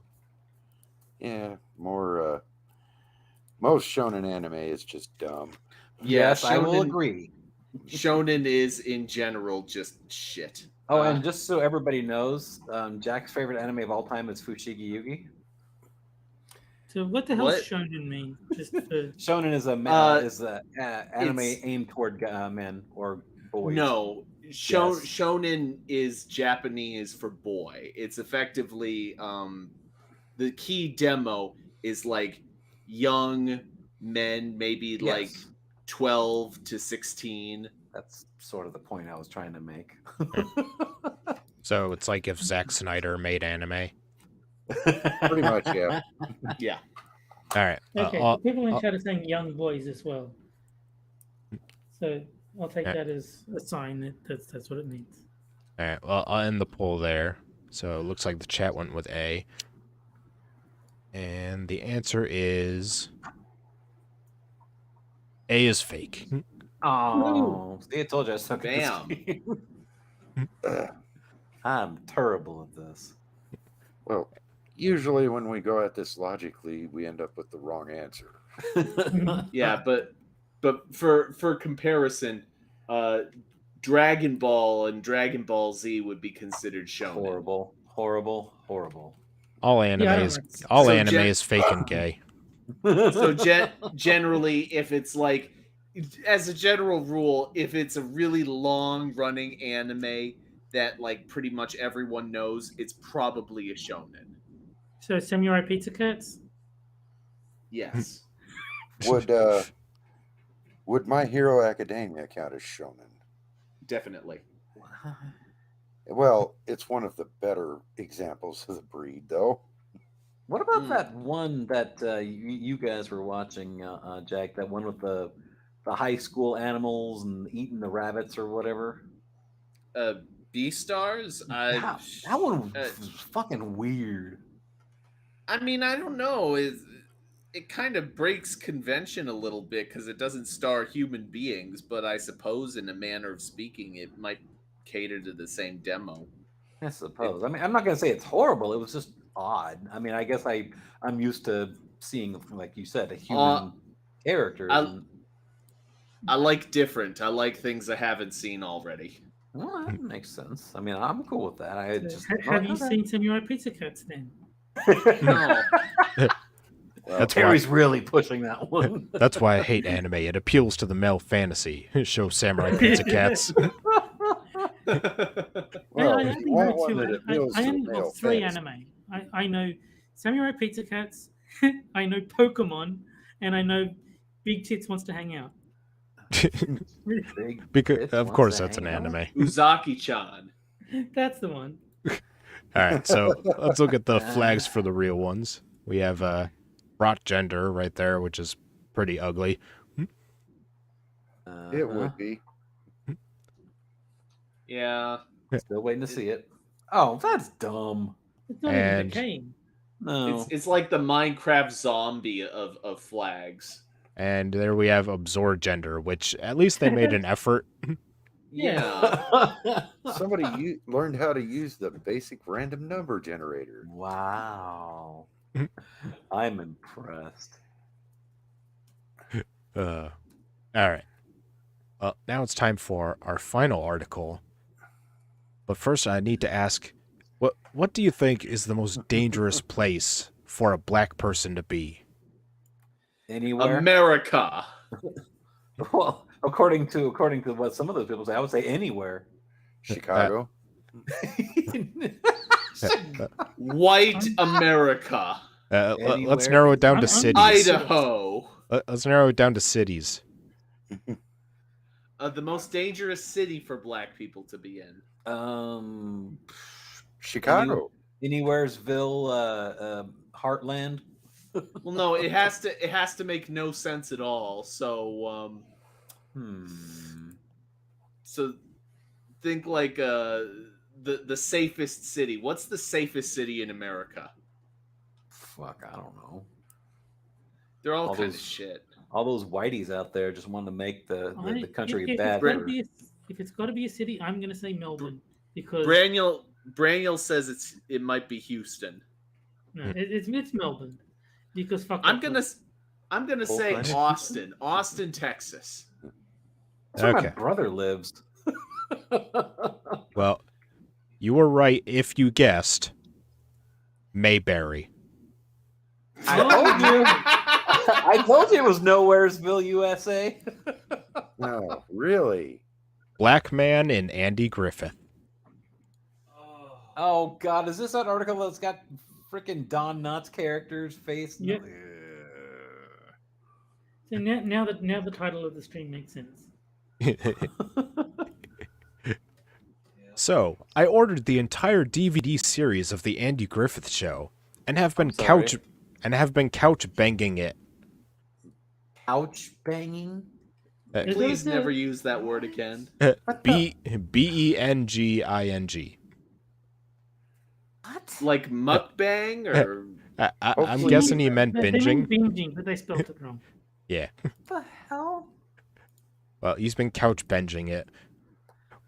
Yeah, more. Most shonen anime is just dumb. Yes, I will agree. Shonen is in general just shit. Oh, and just so everybody knows, Jack's favorite anime of all time is Fushigi Yugi. So what the hell does shonen mean? Just shonen is a anime aimed toward men or boys. No, shonen is Japanese for boy. It's effectively the key demo is like young men, maybe like 12 to 16. That's sort of the point I was trying to make. So it's like if Zack Snyder made anime. Pretty much, yeah. Yeah. All right. Okay. People in chat are saying young boys as well. So I'll take that as a sign that that's what it means. All right. Well, I'll end the poll there. So it looks like the chat went with A. And the answer is A is fake. Oh, see, I told you I suck at Bam. this game. Ugh. I'm terrible at this. Well, usually when we go at this logically, we end up with the wrong answer. Yeah, but for comparison, Dragon Ball and Dragon Ball Z would be considered shonen. Horrible, horrible, horrible. All anime I don't is like- all So anime Jen- is fake and gay. So generally, if it's like, as a general rule, if it's a really long running anime that like pretty much everyone knows, it's probably a shonen. So Samurai Pizza Cats. Yes. Would My Hero Academia count as shonen? Definitely. Well, it's one of the better examples of the breed, though. What about that one that you guys were watching, Jack? That one with the high school animals and eating the rabbits or whatever? Beastars? that one was fucking weird. I mean, I don't know. It kind of breaks convention a little bit because it doesn't star human beings, but I suppose in a manner of speaking, it might cater to the same demo. I suppose. I mean, I'm not going to say it's horrible. It was just odd. I mean, I guess I'm used to seeing, like you said, a human characters. I like different. I like things I haven't seen already. Well, that makes sense. I mean, I'm cool with that. I just Have you seen Samurai Pizza Cats then? No. That's why Terry's really pushing that one. that's why I hate anime. It appeals to the male fantasy. Show Samurai Pizza Cats. Well, I if only you want know one two. that appeals I to only male know three fantasy. anime. I know Samurai Pizza Cats, I know Pokemon, and I know Big Tits Wants to Hang Out. Big Because Tits of Wants course to that's an Hang Out. anime. Uzaki-chan. That's the one. All right, so let's look at the flags for the real ones. We have brought gender right there, which is pretty ugly. It would be. Yeah. Still waiting to see it. Oh, that's dumb. It's not And- even decaying. No. It's like the Minecraft zombie of flags. And there we have absorb gender, which at least they made an effort. Yeah. Somebody learned how to use the basic random number generator. Wow. I'm impressed. All right. Well, now it's time for our final article. But first, I need to ask, what do you think is the most dangerous place for a black person to be? Anywhere? America. Well, according to what some of those people say, I would say anywhere. Chicago. White America. Let's Anywhere. narrow it down to I'm- cities. Idaho. Let's narrow it down to cities. The most dangerous city for black people to be in. Chicago. Anywheresville, Heartland. Well, no, it has to make no sense at all. So so think like the safest city. What's the safest city in America? Fuck, I don't know. They're all All kind those- of shit. All those whiteys out there just want to make the country if bad. If it's got to be a city, I'm going to say Melbourne because Braniel says it might be Houston. no, it's Melbourne because fuck. I'm off. gonna say Oakland. Austin, Texas. That's where Okay. my brother lives. Well, you were right if you guessed Mayberry. I told you. I told you it was Nowheresville, USA. No, really. Black man in Andy Griffith. Oh God, is this that article that's got freaking Don Knotts' character's face? Yep. So now the title of the stream makes sense. So, I ordered the entire DVD series of the Andy Griffith Show and have been sorry. couch banging it. Couch banging? Is Please it- never use that word again. Benging. What? Like mukbang or I'm Hopefully guessing you- he meant They binging. meant binging, but they spelled it wrong. Yeah. What the hell? Well, he's been couch binging it.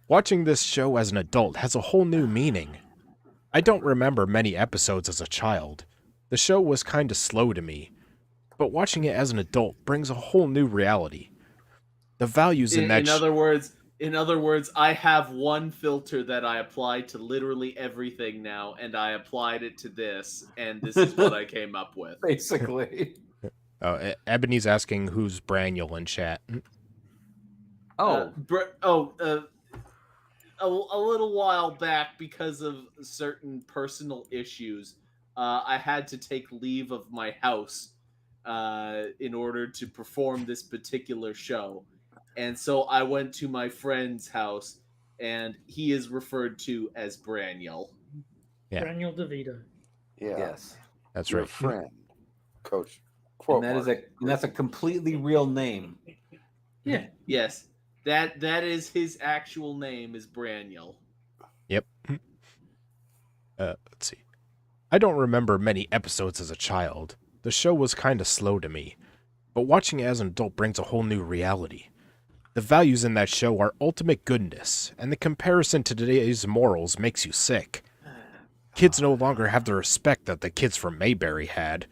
Watching this show as an adult has a whole new meaning. I don't remember many episodes as a child. The show was kinda slow to me. But watching it as an adult brings a whole new reality. The values in that In other words, I have one filter that I apply to literally everything now, and I applied it to this, and this is what I came up with. Basically. Ebony's asking who's Braniel in chat. Oh, A little while back, because of certain personal issues, I had to take leave of my house in order to perform this particular show. And so I went to my friend's house, and he is referred to as Braniel. Yeah. Daniel DeVito. Yeah. yes. That's Your right. friend, Coach. And that's a completely real name. Yeah. Yes, that is his actual name, is Braniel. Yep. Let's see. I don't remember many episodes as a child. The show was kinda slow to me. But watching it as an adult brings a whole new reality. The values in that show are ultimate goodness, and the comparison to today's morals makes you sick. Kids no longer have the respect that the kids from Mayberry had.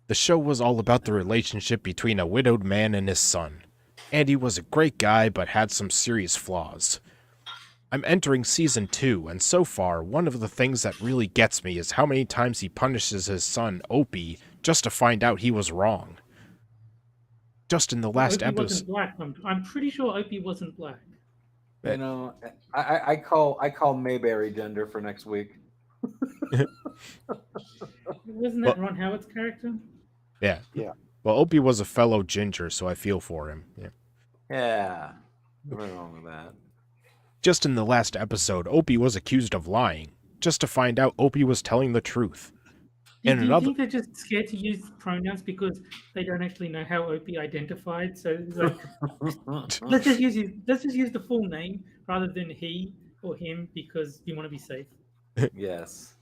The show was all about the relationship between a widowed man and his son. Andy was a great guy, but had some serious flaws. I'm entering season 2, and so far, one of the things that really gets me is how many times he punishes his son, Opie, just to find out he was wrong. Just in the last Opie wasn't episode... black. I'm pretty sure Opie wasn't black. You know, I call Mayberry gender for next week. Wasn't that Ron Howard's character? Yeah. Yeah. Well, Opie was a fellow ginger, so I feel for him. Yeah. Yeah. Nothing wrong with that. Just in the last episode, Opie was accused of lying, just to find out Opie was telling the truth. Do And you another... think they're just scared to use pronouns because they don't actually know how Opie identified? So it's like, let's just use the full name rather than he or him because you want to be safe. Yes.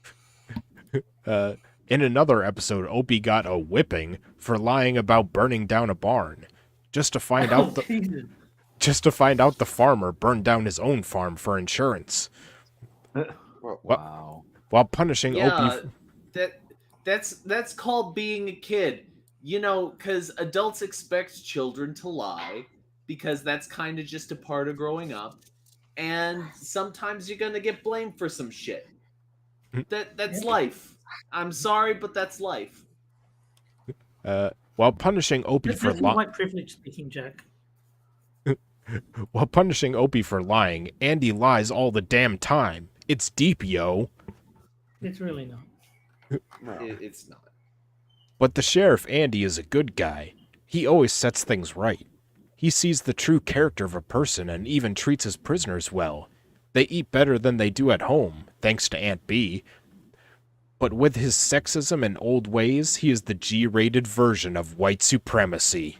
In another episode, Opie got a whipping for lying about burning down a barn, just to find out the farmer burned down his own farm for insurance. Wow. While punishing Opie... That's called being a kid. You know, because adults expect children to lie, because that's kind of just a part of growing up. And sometimes you're going to get blamed for some shit. That's life. I'm sorry, but that's life. While punishing Opie for That's white privilege speaking, Jack. While punishing Opie for lying, Andy lies all the damn time. It's deep, yo. It's really not. No. It's not. But the sheriff, Andy, is a good guy. He always sets things right. He sees the true character of a person and even treats his prisoners well. They eat better than they do at home, thanks to Aunt B. But with his sexism and old ways, he is the G-rated version of white supremacy.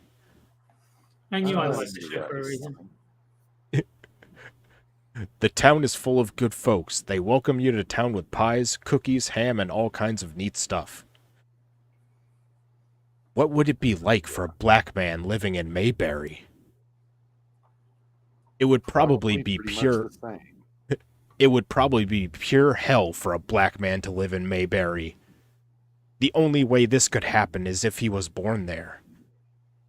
I knew I Oh, liked the show for a reason. The town is full of good folks. They welcome you to town with pies, cookies, ham, and all kinds of neat stuff. What would it be like for a black man living in Mayberry? It would probably be pretty much pure... the same. It would probably be pure hell for a black man to live in Mayberry. The only way this could happen is if he was born there.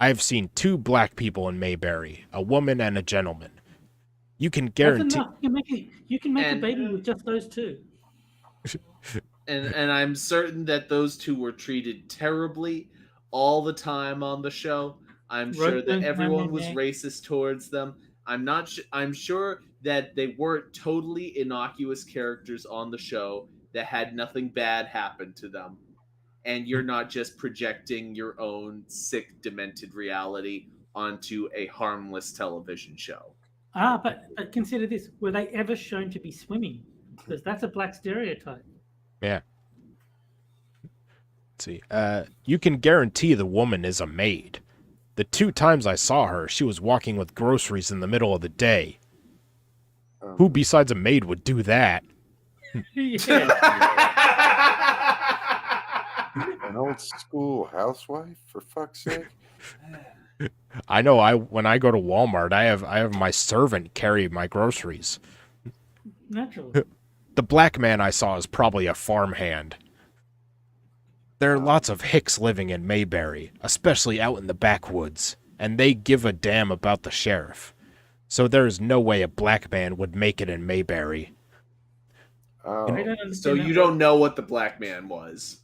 I have seen 2 black people in Mayberry, a woman and a gentleman. You can guarantee... That's enough. You can make a baby with just those 2. And I'm certain that those 2 were treated terribly all the time on the show. I'm sure that everyone was racist towards them. I'm sure that they weren't totally innocuous characters on the show that had nothing bad happen to them. And you're not just projecting your own sick, demented reality onto a harmless television show. But consider this. Were they ever shown to be swimming? Because that's a black stereotype. Yeah. Let's see. You can guarantee the woman is a maid. The 2 times I saw her, she was walking with groceries in the middle of the day. Who besides a maid would do that? Yeah. An old school housewife, for fuck's sake. I know. When I go to Walmart, I have my servant carry my groceries. Naturally. The black man I saw is probably a farmhand. There are lots of hicks living in Mayberry, especially out in the backwoods, and they give a damn about the sheriff. So there is no way a black man would make it in Mayberry. So understand you that don't know what the black man was.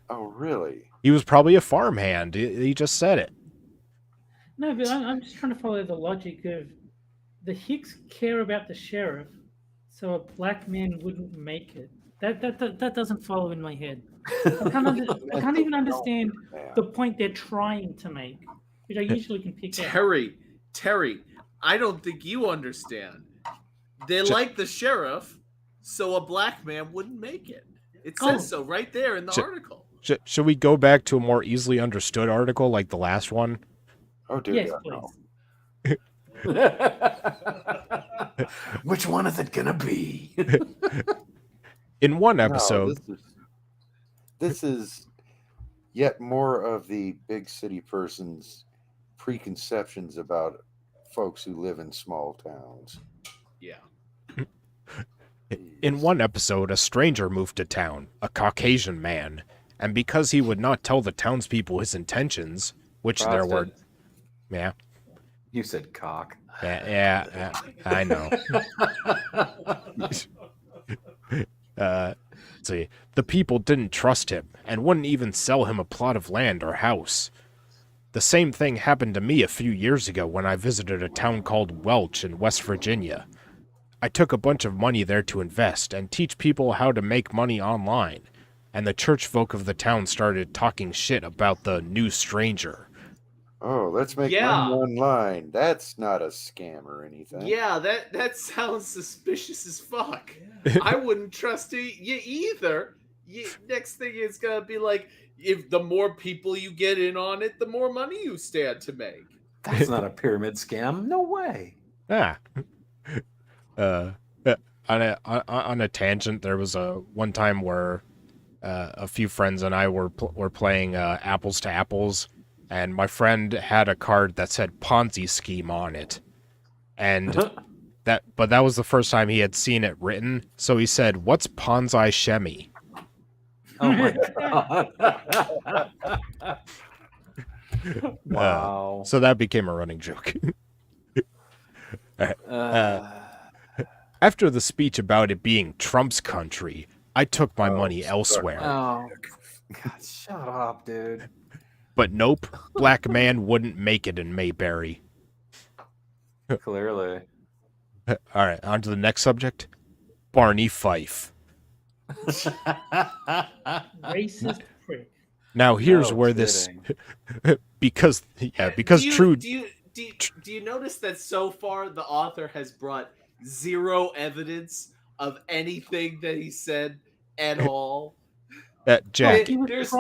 Oh, really? He was probably a farmhand. He just said it. No, but I'm just trying to follow the logic of the Hicks care about the sheriff, so a black man wouldn't make it. That doesn't follow in my head. I can't even understand the point they're trying to make, which I usually can pick out. Terry, I don't think you understand. They like the sheriff, so a black man wouldn't make it. It says so right there in the article. Should we go back to a more easily understood article like the last one? Oh, dude. Yes, Yeah, please. no. Which one is it gonna be? In one episode, this is yet more of the big city person's preconceptions about folks who live in small towns. Yeah. In one episode, a stranger moved to town, a Caucasian man, and because he would not tell the townspeople his intentions, which there were... Yeah. You said cock. Yeah, I know. See, the people didn't trust him and wouldn't even sell him a plot of land or house. The same thing happened to me a few years ago when I visited a town called Welch in West Virginia. I took a bunch of money there to invest and teach people how to make money online, and the church folk of the town started talking shit about the new stranger. Oh, let's make money online. That's not a scam or anything. Yeah, that sounds suspicious as fuck. I wouldn't trust you either. Next thing is gonna be like, if the more people you get in on it, the more money you stand to make. That's not a pyramid scam. No way. On a tangent, there was one time where a few friends and I were playing apples to apples, and my friend had a card that said Ponzi scheme on it, and that was the first time he had seen it written. So he said, "What's Ponzi Shemmy?" Oh my god! Wow. So that became a running joke. After the speech about it being Trump's country, I took my money elsewhere. Oh, God, shut up, dude. But nope, black man wouldn't make it in Mayberry. Clearly. All right, on to the next subject. Barney Fife. Racist prick. Now here's where this, because true. Do you notice that so far the author has brought zero evidence of anything that he said at all? Jack, There's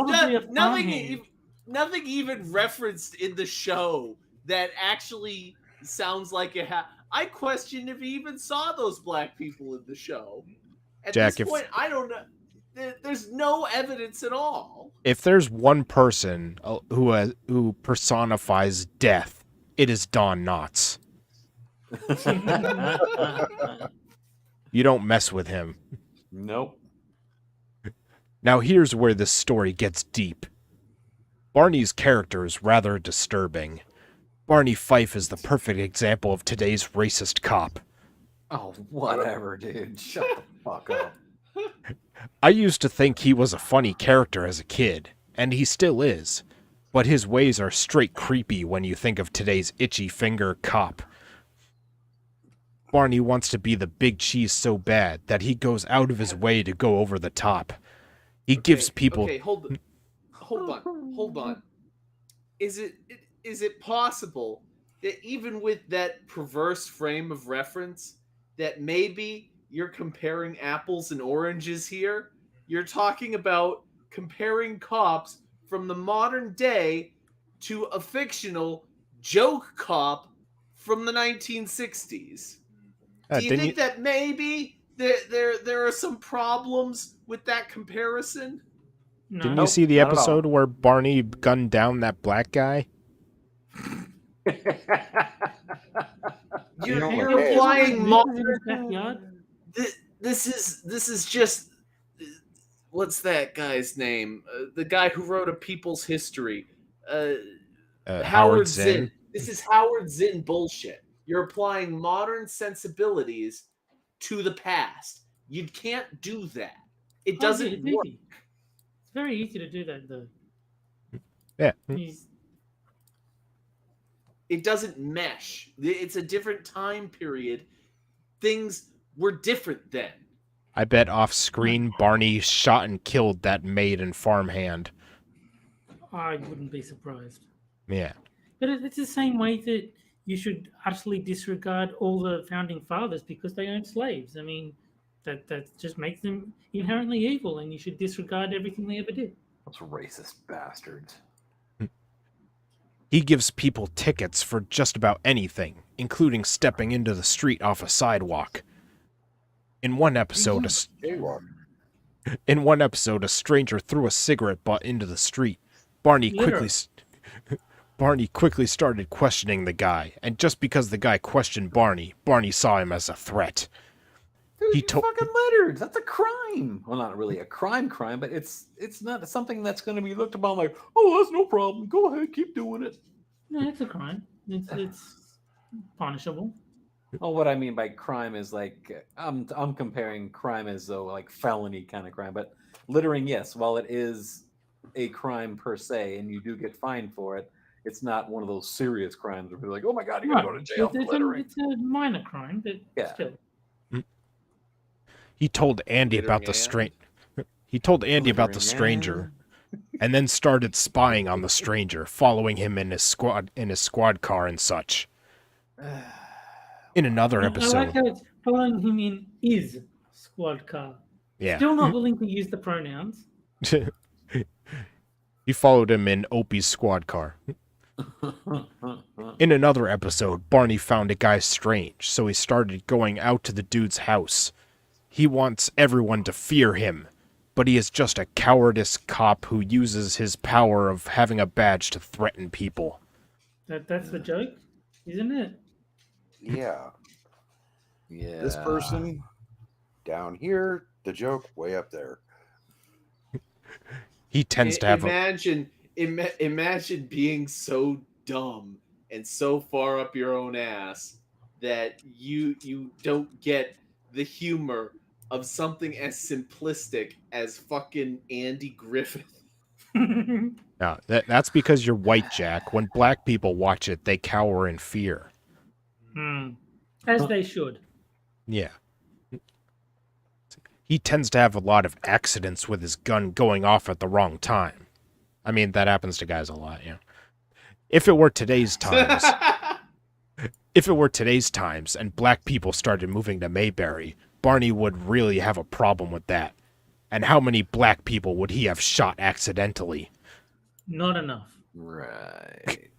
nothing even referenced in the show that actually sounds like it. I question if he even saw those black people in the show. At Jack, this point, I don't know. There's no evidence at all. If there's one person who personifies death, it is Don Knotts. You don't mess with him. Nope. Now here's where this story gets deep. Barney's character is rather disturbing. Barney Fife is the perfect example of today's racist cop. Oh, whatever, dude. Shut the fuck up. I used to think he was a funny character as a kid, and he still is, but his ways are straight creepy when you think of today's itchy finger cop. Barney wants to be the big cheese so bad that he goes out of his way to go over the top. He gives people... Okay, hold on. Is it possible that even with that perverse frame of reference, that maybe you're comparing apples and oranges here? You're talking about comparing cops from the modern day to a fictional joke cop from the 1960s. Do you think that maybe there are some problems with that comparison? No. Didn't you Nope, see the not at all. episode where Barney gunned down that black guy? You're, know, you're like, applying in modern. his backyard. This is just what's that guy's name? The guy who wrote A People's History. Howard Zinn. This is Howard Zinn bullshit. You're applying modern sensibilities to the past. You can't do that. It doesn't it's work. easy. It's very easy to do that, though. Yeah. It doesn't mesh. It's a different time period. Things were different then. I bet off screen Barney shot and killed that maid and farmhand. I wouldn't be surprised. Yeah. But it's the same way that you should utterly disregard all the founding fathers because they owned slaves. I mean, that just makes them inherently evil, and you should disregard everything they ever did. Those racist bastards. He gives people tickets for just about anything, including stepping into the street off a sidewalk. In one episode, Jaywalk. a stranger threw a cigarette butt into the street. Barney quickly started questioning the guy, and just because the guy questioned Barney saw him as a threat. Dude, He you told- fucking littered. That's a crime. Well, not really a crime, but it's not something that's going to be looked upon like, oh, that's no problem. Go ahead, keep doing it. No, it's a crime. It's punishable. Well, what I mean by crime is like I'm comparing crime as though like felony kind of crime, but littering, yes, while it is a crime per se, and you do get fined for it, it's not one of those serious crimes where people are like, oh my god, you gotta go to jail for littering. It's a minor crime, but Yeah. still. He told Andy about the stranger, and then started spying on the stranger, following him in his squad car and such. In another I episode, like how it's following him in his squad car. yeah, Still not willing to use the pronouns. he followed him in Opie's squad car. In another episode, Barney found a guy strange, so he started going out to the dude's house. He wants everyone to fear him, but he is just a cowardice cop who uses his power of having a badge to threaten people. That's the joke, isn't it? Yeah. Yeah. This person down here, the joke way up there. He tends to have Imagine being so dumb and so far up your own ass that you don't get the humor of something as simplistic as fucking Andy Griffith. No, that's because you're white, Jack. When black people watch it, they cower in fear. As they should. Yeah. He tends to have a lot of accidents with his gun going off at the wrong time. I mean, that happens to guys a lot, yeah. If it were today's times and black people started moving to Mayberry, Barney would really have a problem with that. And how many black people would he have shot accidentally? Not enough. Right.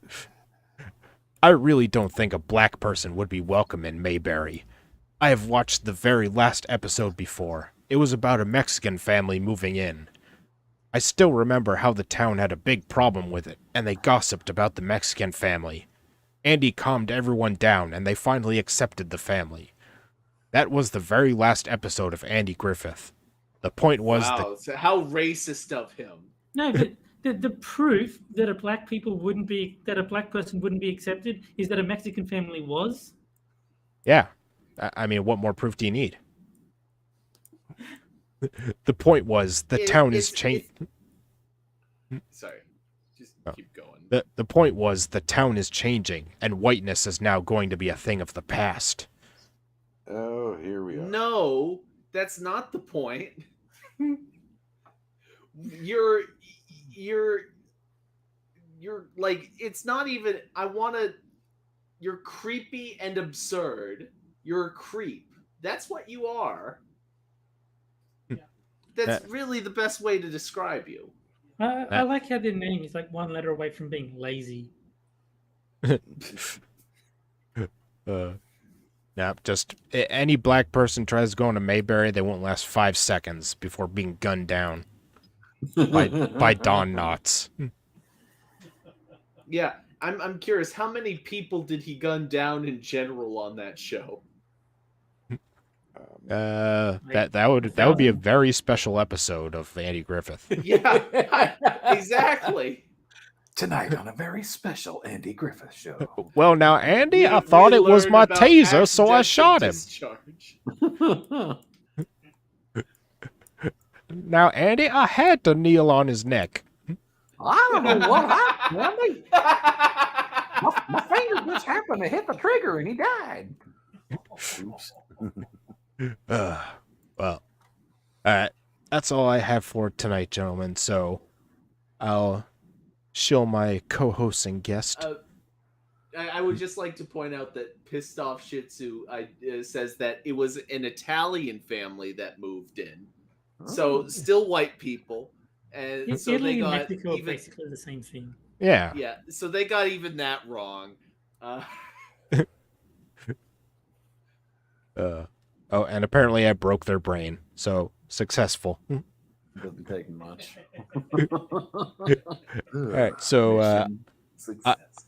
I really don't think a black person would be welcome in Mayberry. I have watched the very last episode before. It was about a Mexican family moving in. I still remember how the town had a big problem with it, and they gossiped about the Mexican family. Andy calmed everyone down, and they finally accepted the family. That was the very last episode of Andy Griffith. The point was So how racist of him. No, but the proof that a black person wouldn't be accepted is that a Mexican family was. yeah. I mean, what more proof do you need? The point was the town is changing. Sorry, just keep going. The point was the town is changing, and whiteness is now going to be a thing of the past. Oh, here we are. No, that's not the point. You're like, it's not even, you're creepy and absurd. You're a creep. That's what you are. That's really the best way to describe you. I like how their name is like one letter away from being lazy. Just any black person tries going to Mayberry, they won't last 5 seconds before being gunned down. by Don Knotts. Yeah, I'm curious. How many people did he gun down in general on that show? That would be a very special episode of Andy Griffith. Yeah, exactly. Tonight on a very special Andy Griffith show. Well, now, Andy, I We thought it was learn my about taser, so I accidental shot him. discharge. Now, Andy, I had to kneel on his neck. I don't know what happened, Andy. My finger just happened to hit the trigger and he died. Oops. Well, that's all I have for tonight, gentlemen. So, I'll show my co-host and guest. I would just like to point out that Pissed Off Shih Tzu says that it was an Italian family that moved in. So still white people. And so Italy they and got Mexico are even, basically the same thing. Yeah. yeah, so they got even that wrong. Oh, and apparently I broke their brain. So, successful. Doesn't take much. All right, so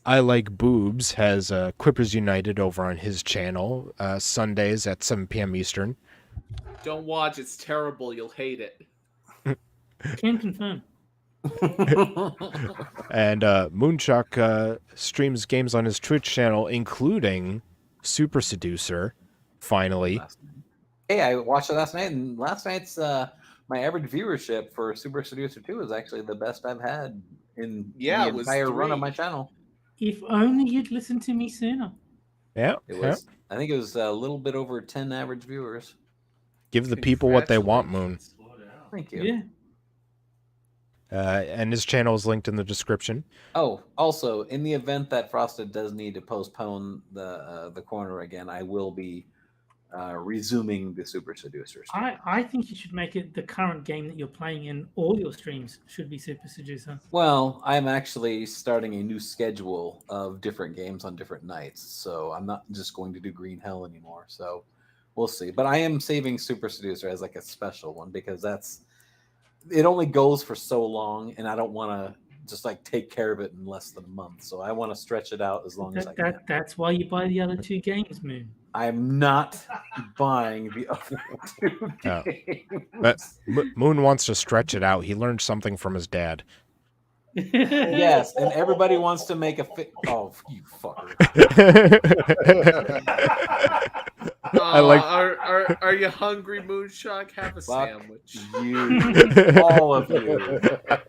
I Like Boobs has Quippers United over on his channel, Sundays at 7 p.m. Eastern. Don't watch, it's terrible. You'll hate it. Can confirm. And Moonshock streams games on his Twitch channel, including Super Seducer, finally. Hey, I watched it last night, and last night's my average viewership for Super Seducer 2 is actually the best I've had in the it was entire run of 3. my channel. If only you'd listened to me sooner. Yeah, It was. I think it was a little bit over 10 average viewers. Give the people what they want, Moon. Thank you. Yeah. And his channel is linked in the description. Oh, also, in the event that Frosted does need to postpone the corner again, I will be resuming the Super Seducer stream. I think you should make it the current game that you're playing, and all your streams should be Super Seducer. Well, I'm actually starting a new schedule of different games on different nights, so I'm not just going to do Green Hell anymore. So we'll see. But I am saving Super Seducer as like a special one because it only goes for so long, and I don't want to just like take care of it in less than a month. So I want to stretch it out as long as I can. That's why you buy the other two games, Moon. I'm not buying the other two Oh. games. But Moon wants to stretch it out. He learned something from his dad. Yes, and everybody wants to make a oh, you fucker. I like Are you hungry, Moonshock? Have a Fuck sandwich. you, all of you.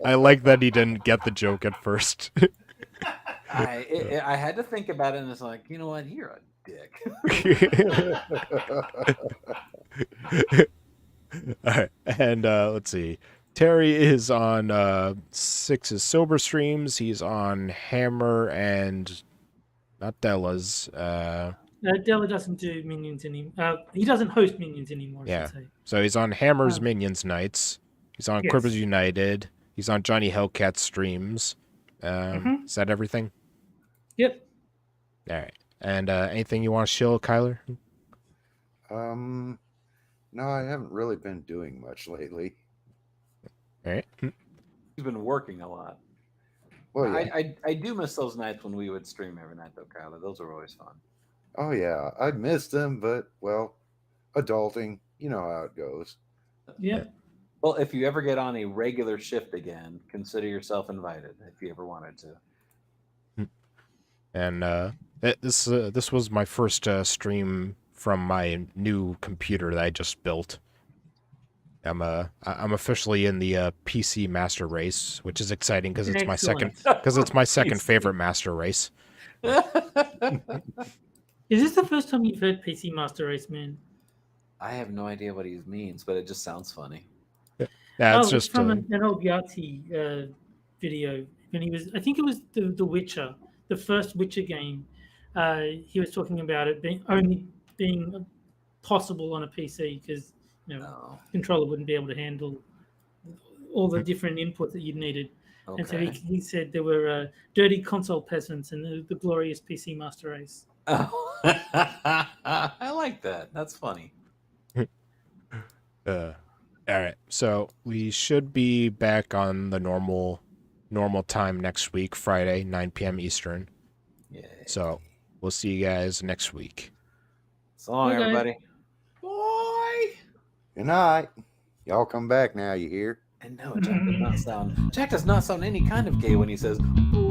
I like that he didn't get the joke at first. I had to think about it, and it's like, you know what? You're a dick. All right, and let's see. Terry is on Six's Sober streams. He's on Hammer and not Della's. Della doesn't do Minions anymore. He doesn't host Minions anymore. Yeah. I should say. So he's on Hammer's Minions nights. He's on Yes. Quippers United. He's on Johnny Hellcat streams. Is that everything? Yep. All right. And anything you want to shill, Kyler? No, I haven't really been doing much lately. All right. He's been working a lot. Well, yeah. I do miss those nights when we would stream every night, though, Kyler. Those are always fun. Oh, yeah. I missed them, but, well, adulting, you know how it goes. Yep. Well, if you ever get on a regular shift again, consider yourself invited if you ever wanted to. And this was my first stream from my new computer that I just built. I'm officially in the PC master race, which is exciting because it's my second Excellent. favorite master race. Is this the first time you've heard PC Master Race, man? I have no idea what he means, but it just sounds funny. Yeah, it's It's just from an old Yahtzee video when he was. I think it was the Witcher, the first Witcher game. He was talking about it only being possible on a PC because controller wouldn't be able to handle all the different inputs that you'd needed. Okay. And so he said there were dirty console peasants and the glorious PC Master Race. Oh. I like that. That's funny. All right. So we should be back on the normal time next week, Friday, 9 p.m. Eastern. Yeah. So we'll see you guys next week. So long, Okay. everybody. Boy. Good night. Y'all come back now, you hear? And no, Jack does not sound any kind of gay when he says, "Ooh."